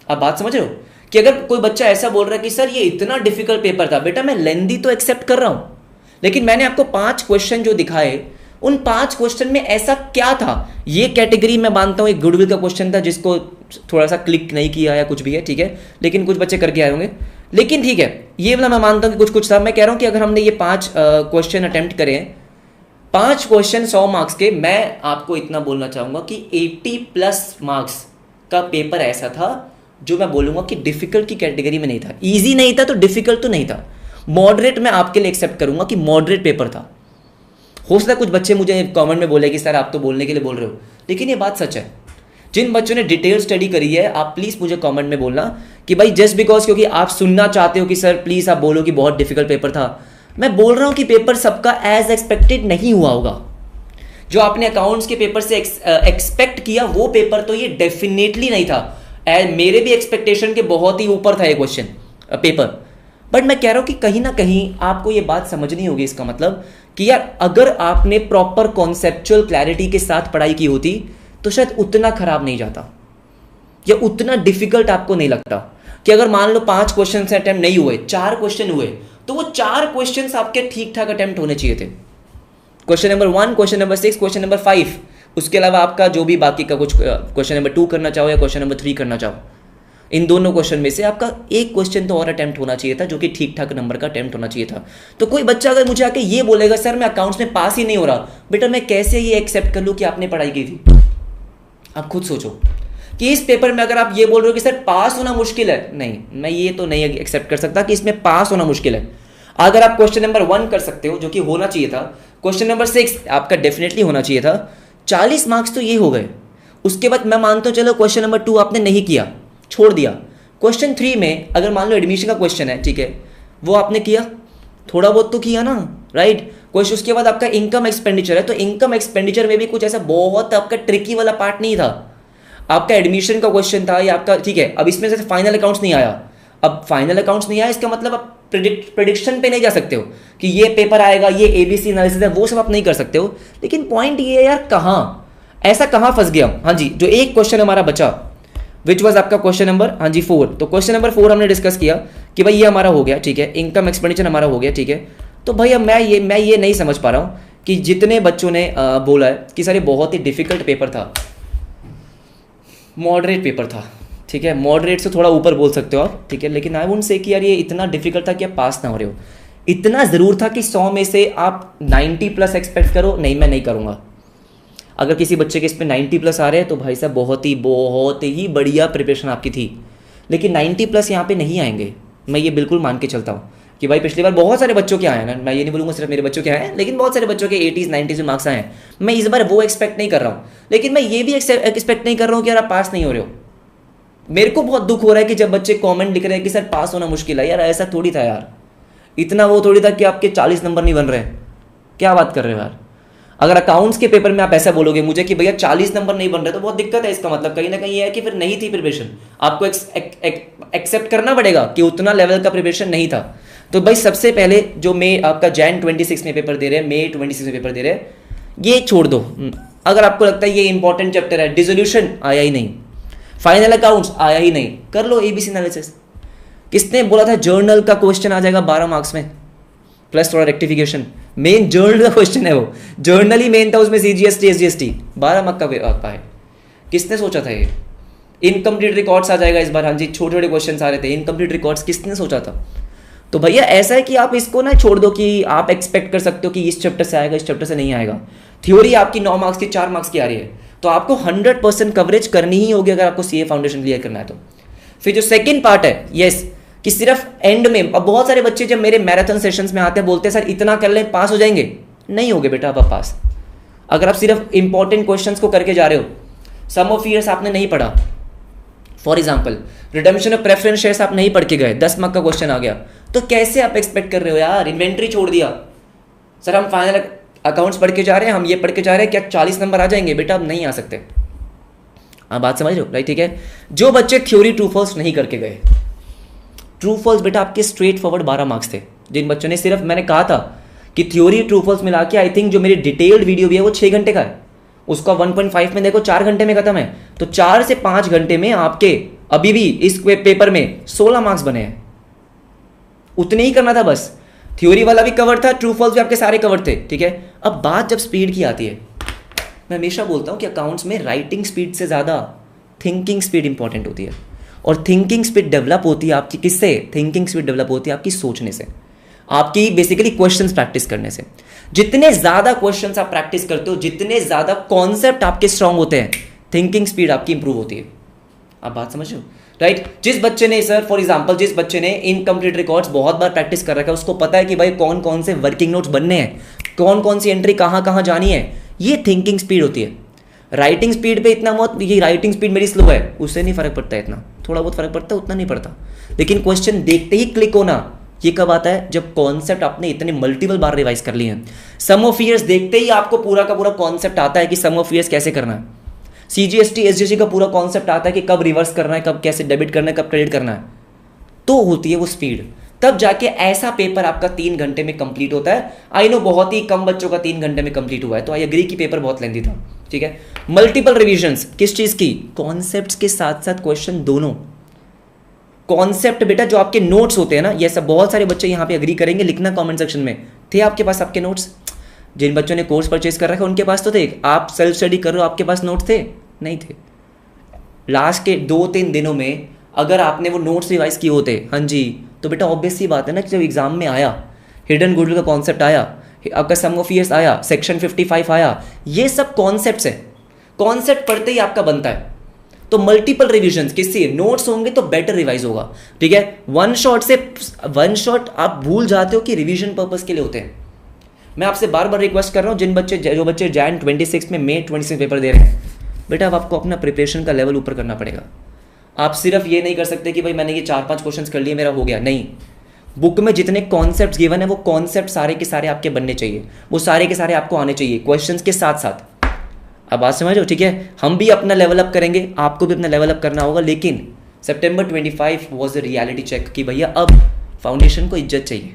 आप बात समझ रहे हो कि अगर कोई बच्चा ऐसा बोल रहा है कि सर ये इतना डिफिकल्ट पेपर था, बेटा मैं लेंदी तो एक्सेप्ट कर रहा हूं, लेकिन मैंने आपको 5 क्वेश्चन जो दिखाए, उन 5 क्वेश्चन में ऐसा क्या था, ये कैटेगरी में मानता हूं एक गुडविल का क्वेश्चन था जिसको थोड़ा सा क्लिक नहीं किया या कुछ भी है, ठीक है, लेकिन कुछ बच्चे करके आए होंगे। लेकिन ठीक है, ये वाला मैं मानता हूं कि कुछ कुछ था। मैं कह रहा हूं कि अगर हमने ये 5 क्वेश्चन अटेम्प्ट करें, 5 क्वेश्चन 100 मार्क्स के, मैं आपको इतना बोलना चाहूंगा कि 80+ मार्क्स का पेपर ऐसा था जो मैं बोलूंगा कि डिफिकल्ट की कैटेगरी में नहीं था। इजी नहीं था तो डिफिकल्ट तो नहीं था, मॉडरेट मैं आपके लिए एक्सेप्ट करूंगा कि मॉडरेट पेपर था। हो सकता है कुछ बच्चे मुझे कमेंट में बोले कि सर आप तो बोलने के लिए बोल रहे हो, लेकिन ये बात सच है। जिन बच्चों ने डिटेल स्टडी करी है, आप प्लीज मुझे कमेंट में बोलना कि भाई जस्ट बिकॉज क्योंकि आप सुनना चाहते हो कि सर प्लीज आप बोलो कि बहुत डिफिकल्ट पेपर था, मैं बोल रहा हूं कि पेपर सबका एज एक्सपेक्टेड नहीं हुआ होगा। जो आपने अकाउंट्स के पेपर से एक्सपेक्ट किया वो पेपर तो ये डेफिनेटली नहीं था। मेरे भी एक्सपेक्टेशन के बहुत ही ऊपर था ये क्वेश्चन पेपर, बट मैं कह रहा हूं कि कहीं ना कहीं आपको ये बात समझनी होगी। इसका मतलब कि यार अगर आपने प्रॉपर कॉन्सेप्चुअल क्लैरिटी के साथ पढ़ाई की होती तो शायद उतना खराब नहीं जाता या उतना डिफिकल्ट आपको नहीं लगता। कि अगर मान लो 5 क्वेश्चन से अटेम्प्ट नहीं हुए, 4 क्वेश्चन हुए, तो वो 4 क्वेश्चन आपके ठीक ठाक अटेम्प्ट होने चाहिए थे। Question number 1, question number 6, question number 5, उसके अलावा आपका जो भी बाकी का कुछ क्वेश्चन नंबर 2 करना चाहो या क्वेश्चन नंबर 3 करना चाहो, इन दोनों क्वेश्चन में से आपका एक क्वेश्चन तो और अटेम्प्ट होना चाहिए था जो कि ठीक ठाक नंबर का अटेम्प्ट होना चाहिए था। तो कोई बच्चा अगर मुझे आके ये बोलेगा सर मैं अकाउंट्स में पास ही नहीं हो रहा, बेटा मैं कैसे ये एक्सेप्ट कर लूँ कि आपने पढ़ाई की थी। आप खुद सोचो कि इस पेपर में अगर आप ये बोल रहे हो कि सर पास होना मुश्किल है, नहीं, मैं ये तो नहीं एक्सेप्ट कर सकता कि इसमें पास होना मुश्किल है। अगर आप क्वेश्चन नंबर 1 कर सकते हो जो कि होना चाहिए था, क्वेश्चन नंबर 6 आपका डेफिनेटली होना चाहिए था, 40 मार्क्स तो ये हो गए। उसके बाद मैं मानता हूँ चलो क्वेश्चन नंबर 2 आपने नहीं किया, छोड़ दिया। क्वेश्चन 3 में अगर मान लो एडमिशन का क्वेश्चन है, ठीक है, वो आपने किया, थोड़ा बहुत तो किया ना, राइट। क्वेश्चन उसके बाद आपका इनकम एक्सपेंडिचर है, तो इनकम एक्सपेंडिचर में भी कुछ ऐसा बहुत आपका ट्रिकी वाला पार्ट नहीं था। आपका एडमिशन का क्वेश्चन था या आपका, ठीक है, अब इसमें से फाइनल अकाउंट्स नहीं आया। अब फाइनल अकाउंट्स नहीं आया इसका मतलब आप प्रिडिक्शन पे नहीं जा सकते हो कि ये पेपर आएगा, ये ABC एनालिसिस है, वो सब आप नहीं कर सकते हो। लेकिन पॉइंट ये है यार, कहाँ ऐसा कहाँ फंस गया। हाँ जी, जो एक क्वेश्चन हमारा बचा विच वॉज आपका क्वेश्चन नंबर, हाँ जी 4, तो क्वेश्चन नंबर 4 हमने डिस्कस किया कि भाई ये हमारा हो गया, ठीक है, इनकम एक्सपेंडिचर हमारा हो गया, ठीक है। तो भाई अब मैं ये नहीं समझ पा रहा हूँ कि जितने बच्चों ने बोला है कि सर ये बहुत ही डिफिकल्ट पेपर था, मॉडरेट पेपर था, ठीक है, मॉडरेट से थोड़ा ऊपर बोल सकते हो आप, ठीक है, लेकिन आई वुडंट से कि यार ये इतना डिफिकल्ट था कि आप पास ना हो रहे हो। इतना ज़रूर था कि 100 में से आप 90+ एक्सपेक्ट करो, नहीं मैं नहीं करूँगा। अगर किसी बच्चे के इस पर 90+ आ रहे हैं तो भाई साहब बहुत ही बढ़िया प्रिपरेशन आपकी थी, लेकिन 90+ यहाँ पे नहीं आएंगे। मैं ये बिल्कुल मान के चलता हूँ कि भाई पिछली बार बहुत सारे बच्चों के आए हैं ना, मैं ये नहीं बोलूँगा सिर्फ मेरे बच्चों के आए हैं, लेकिन बहुत सारे बच्चों के 80s 90s में मार्क्स आए हैं। मैं इस बार वो एक्सपेक्ट नहीं कर रहा हूँ, लेकिन मैं ये भी एक्सपेक्ट नहीं कर रहा हूँ कि यार आप पास नहीं हो रहे हो। मेरे को बहुत दुख हो रहा है कि जब बच्चे कमेंट लिख रहे हैं कि सर पास होना मुश्किल है। यार ऐसा थोड़ी था यार, इतना वो थोड़ी था कि आपके 40 नंबर नहीं बन रहे। क्या बात कर रहे हो यार। अगर अकाउंट्स के पेपर में आप ऐसा बोलोगे मुझे कि भैया 40 नंबर नहीं बन रहे तो बहुत दिक्कत है। इसका मतलब कहीं ना कहीं ये है कि फिर नहीं थी प्रिपरेशन, आपको एक्सेप्ट करना पड़ेगा कि उतना लेवल का प्रिपरेशन नहीं था। तो भाई सबसे पहले जो मई आपका जैन 26 में पेपर दे रहे हैं, मई 26 में पेपर दे रहे हैं, ये छोड़ दो। अगर आपको लगता है ये इंपॉर्टेंट चैप्टर है, डिसोल्यूशन आया ही नहीं, फाइनल अकाउंट्स आया ही नहीं, कर लो एबीसी एनालिसिस। किसने बोला था जर्नल का क्वेश्चन आ जाएगा 12 मार्क्स में प्लस थोड़ा रेक्टिफिकेशन? मेन जर्नल का क्वेश्चन है वो, जर्नल ही मेन था, उसमें सीजीएसटी एसजीएसटी 12 मार्क का है। किसने सोचा था ये? इनकम्प्लीट रिकॉर्ड्स आ जाएगा इस बार, हाँ जी, छोटे छोटे क्वेश्चन आ रहे थे, इनकम्प्लीट रिकॉर्ड्स किसने सोचा था? तो भैया ऐसा है कि आप इसको ना छोड़ दो कि आप एक्सपेक्ट कर सकते हो कि इस चैप्टर से आएगा, इस चैप्टर से नहीं आएगा। थ्योरी आपकी 9 मार्क्स की 4 मार्क्स की आ रही है, तो आपको 100% कवरेज करनी ही होगी अगर आपको सीए फाउंडेशन क्लियर करना है तो। फिर जो सेकंड पार्ट है, यस, कि सिर्फ एंड में, अब बहुत सारे बच्चे जब मेरे मैराथन सेशंस में आते हैं बोलते हैं सर इतना कर लें पास हो जाएंगे। नहीं होगे बेटा आप पास, अगर आप सिर्फ इंपॉर्टेंट क्वेश्चंस को करके जा रहे हो। सम ऑफ ईयर्स आपने नहीं पढ़ा, for example redemption of preference shares आप नहीं पढ़ के गए, 10 मार्क का क्वेश्चन आ गया, तो कैसे आप एक्सपेक्ट कर रहे हो यार? इन्वेंट्री छोड़ दिया, सर हम फाइनल अकाउंट्स पढ़ के जा रहे हैं, हम ये पढ़ के जा रहे हैं, क्या 40 नंबर आ जाएंगे? बेटा आप नहीं आ सकते। आप बात समझ रहे हो, राइट? ठीक है। जो बच्चे थ्योरी ट्रू फॉल्स नहीं करके गए, ट्रू फॉल्स बेटा आपके स्ट्रेट फॉरवर्ड 12 मार्क्स थे। जिन बच्चों ने सिर्फ, मैंने कहा था कि थ्योरी ट्रू फॉल्स मिला के आई थिंक जो मेरी डिटेल्ड वीडियो भी है वो 6 घंटे का है, उसका 1.5 में देखो 4 घंटे में खत्म है। तो 4 से 5 घंटे में आपके अभी भी इस पेपर में 16 मार्क्स बने हैं। उतने ही करना था बस, थ्योरी वाला भी कवर था, ट्रू फॉल्स भी आपके सारे कवर थे, ठीक है। अब बात जब स्पीड की आती है, मैं हमेशा बोलता हूं कि अकाउंट्स में राइटिंग स्पीड से ज़्यादा थिंकिंग स्पीड इंपॉर्टेंट होती है। और थिंकिंग स्पीड डेवलप होती है आपकी किससे? थिंकिंग स्पीड डेवलप होती है आपकी सोचने से, आपकी बेसिकली क्वेश्चंस प्रैक्टिस करने से। जितने ज़्यादा क्वेश्चंस आप प्रैक्टिस करते हो, जितने ज़्यादा कॉन्सेप्ट आपके स्ट्रांग होते हैं, थिंकिंग स्पीड आपकी इंप्रूव होती है। आप बात समझ रहे हो, राइट? जिस बच्चे ने, सर फॉर एग्जांपल, जिस बच्चे ने इनकम्प्लीट रिकॉर्ड्स बहुत बार प्रैक्टिस कर रखा है, उसको पता है कि भाई कौन कौन से वर्किंग नोट्स बनने हैं, कौन कौन सी एंट्री कहाँ कहाँ जानी है, ये थिंकिंग स्पीड होती है। राइटिंग स्पीड पे इतना मत, ये राइटिंग स्पीड मेरी स्लो है, उससे नहीं फर्क पड़ता है इतना, थोड़ा बहुत फर्क पड़ता है, उतना नहीं पड़ता। लेकिन क्वेश्चन देखते ही क्लिक होना, ये कब आता है? जब कॉन्सेप्ट आपने इतने मल्टीपल बार रिवाइज कर लिए हैं। सम ऑफ ईयर्स देखते ही आपको पूरा का पूरा कॉन्सेप्ट आता है कि सम ऑफ ईयर्स कैसे करना है। सीजीएसटी एसजीएसटी का पूरा कॉन्सेप्ट आता है कि कब रिवर्स करना है, कब कैसे डेबिट करना है, कब क्रेडिट करना है। तो होती है वो स्पीड, तब जाके ऐसा पेपर आपका 3 घंटे में कंप्लीट होता है। आई नो बहुत ही कम बच्चों का 3 घंटे में कंप्लीट हुआ है, तो आई एग्री कि पेपर बहुत लेंथी था, ठीक है। मल्टीपल रिविजन्स किस चीज़ की? कॉन्सेप्ट्स के साथ साथ क्वेश्चन दोनों। कॉन्सेप्ट बेटा जो आपके नोट्स होते हैं ना, ये सब बहुत सारे बच्चे यहाँ पे एग्री करेंगे, लिखना कमेंट सेक्शन में। थे आपके पास आपके नोट्स? जिन बच्चों ने कोर्स परचेज कर रखा है उनके पास तो थे। आप सेल्फ स्टडी कर रहे हो, आपके पास नोट्स थे? नहीं थे। लास्ट के 2-3 दिनों में अगर आपने वो नोट्स रिवाइज किए होते, हाँ जी, तो बेटा ऑब्वियस सी बात है ना कि जब एग्जाम में आया, हिडन गुडविल का कॉन्सेप्ट आया, आपका सम ऑफ ईयर्स आया, सेक्शन 55 आया, ये सब कॉन्सेप्ट्स है। कॉन्सेप्ट पढ़ते ही आपका बनता है। तो मल्टीपल रिविजन्स किससे? नोट्स होंगे तो बेटर रिवाइज होगा, ठीक है। वन शॉट आप भूल जाते हो कि रिवीजन पर्पस के लिए होते हैं। मैं आपसे बार बार रिक्वेस्ट कर रहा हूँ, जो बच्चे जैन 26 में, मई 26 पेपर दे रहे हैं, बेटा अब आपको अपना प्रिपरेशन का लेवल ऊपर करना पड़ेगा। आप सिर्फ ये नहीं कर सकते कि भाई मैंने ये 4-5 क्वेश्चंस कर लिए मेरा हो गया, नहीं। बुक में जितने कॉन्सेप्ट्स गिवन है वो कॉन्सेप्ट सारे के सारे आपके बनने चाहिए, वो सारे के सारे आपको आने चाहिए क्वेश्चंस के साथ साथ। अब बात समझ लो, ठीक है। हम भी अपना लेवल अप करेंगे, आपको भी अपना लेवल अप करना होगा, लेकिन सितंबर 25 वाज द रियलिटी चेक कि भैया अब फाउंडेशन को इज्जत चाहिए,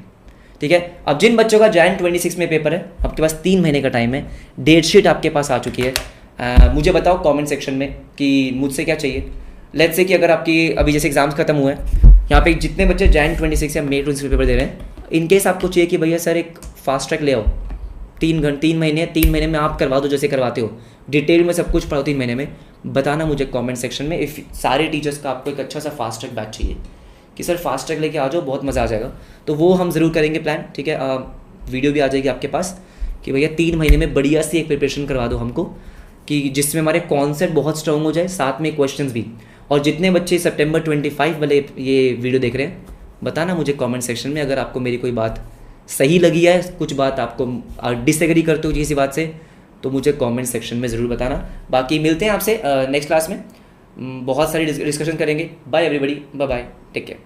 ठीक है। अब जिन बच्चों का जैन 26 में पेपर है, आपके पास 3 महीने का टाइम है, डेट शीट आपके पास आ चुकी है। मुझे बताओ कमेंट सेक्शन में कि मुझसे क्या चाहिए। लेट्स से कि अगर आपकी अभी जैसे एग्जाम्स खत्म हुए हैं, यहाँ पे जितने बच्चे जैन 26 या मई 26 पेपर दे रहे हैं, इनकेस आपको चाहिए कि भैया सर एक फास्ट ट्रैक ले आओ, 3 महीने में आप करवा दो जैसे करवाते हो, डिटेल में सब कुछ पढ़ाओ 3 महीने में, बताना मुझे कमेंट सेक्शन में। इफ़ सारे टीचर्स का आपको एक अच्छा सा फास्ट ट्रैक बैच चाहिए कि सर फास्ट ट्रैक लेके आ जाओ, बहुत मज़ा आ जाएगा, तो वो हम ज़रूर करेंगे प्लान, ठीक है। वीडियो भी आ जाएगी आपके पास कि भैया 3 महीने में बढ़िया सी एक प्रिपरेशन करवा दो हमको, कि जिसमें हमारे कॉन्सेप्ट बहुत स्ट्रॉन्ग हो जाए, साथ में क्वेश्चंस भी। और जितने बच्चे सितंबर 25 वाले ये वीडियो देख रहे हैं, बताना मुझे कमेंट सेक्शन में अगर आपको मेरी कोई बात सही लगी है, कुछ बात आपको डिसएग्री करते हो किसी बात से, तो मुझे कमेंट सेक्शन में ज़रूर बताना। बाकी मिलते हैं आपसे नेक्स्ट क्लास में, बहुत सारी डिस्कशन करेंगे। Bye everybody, bye bye, take care.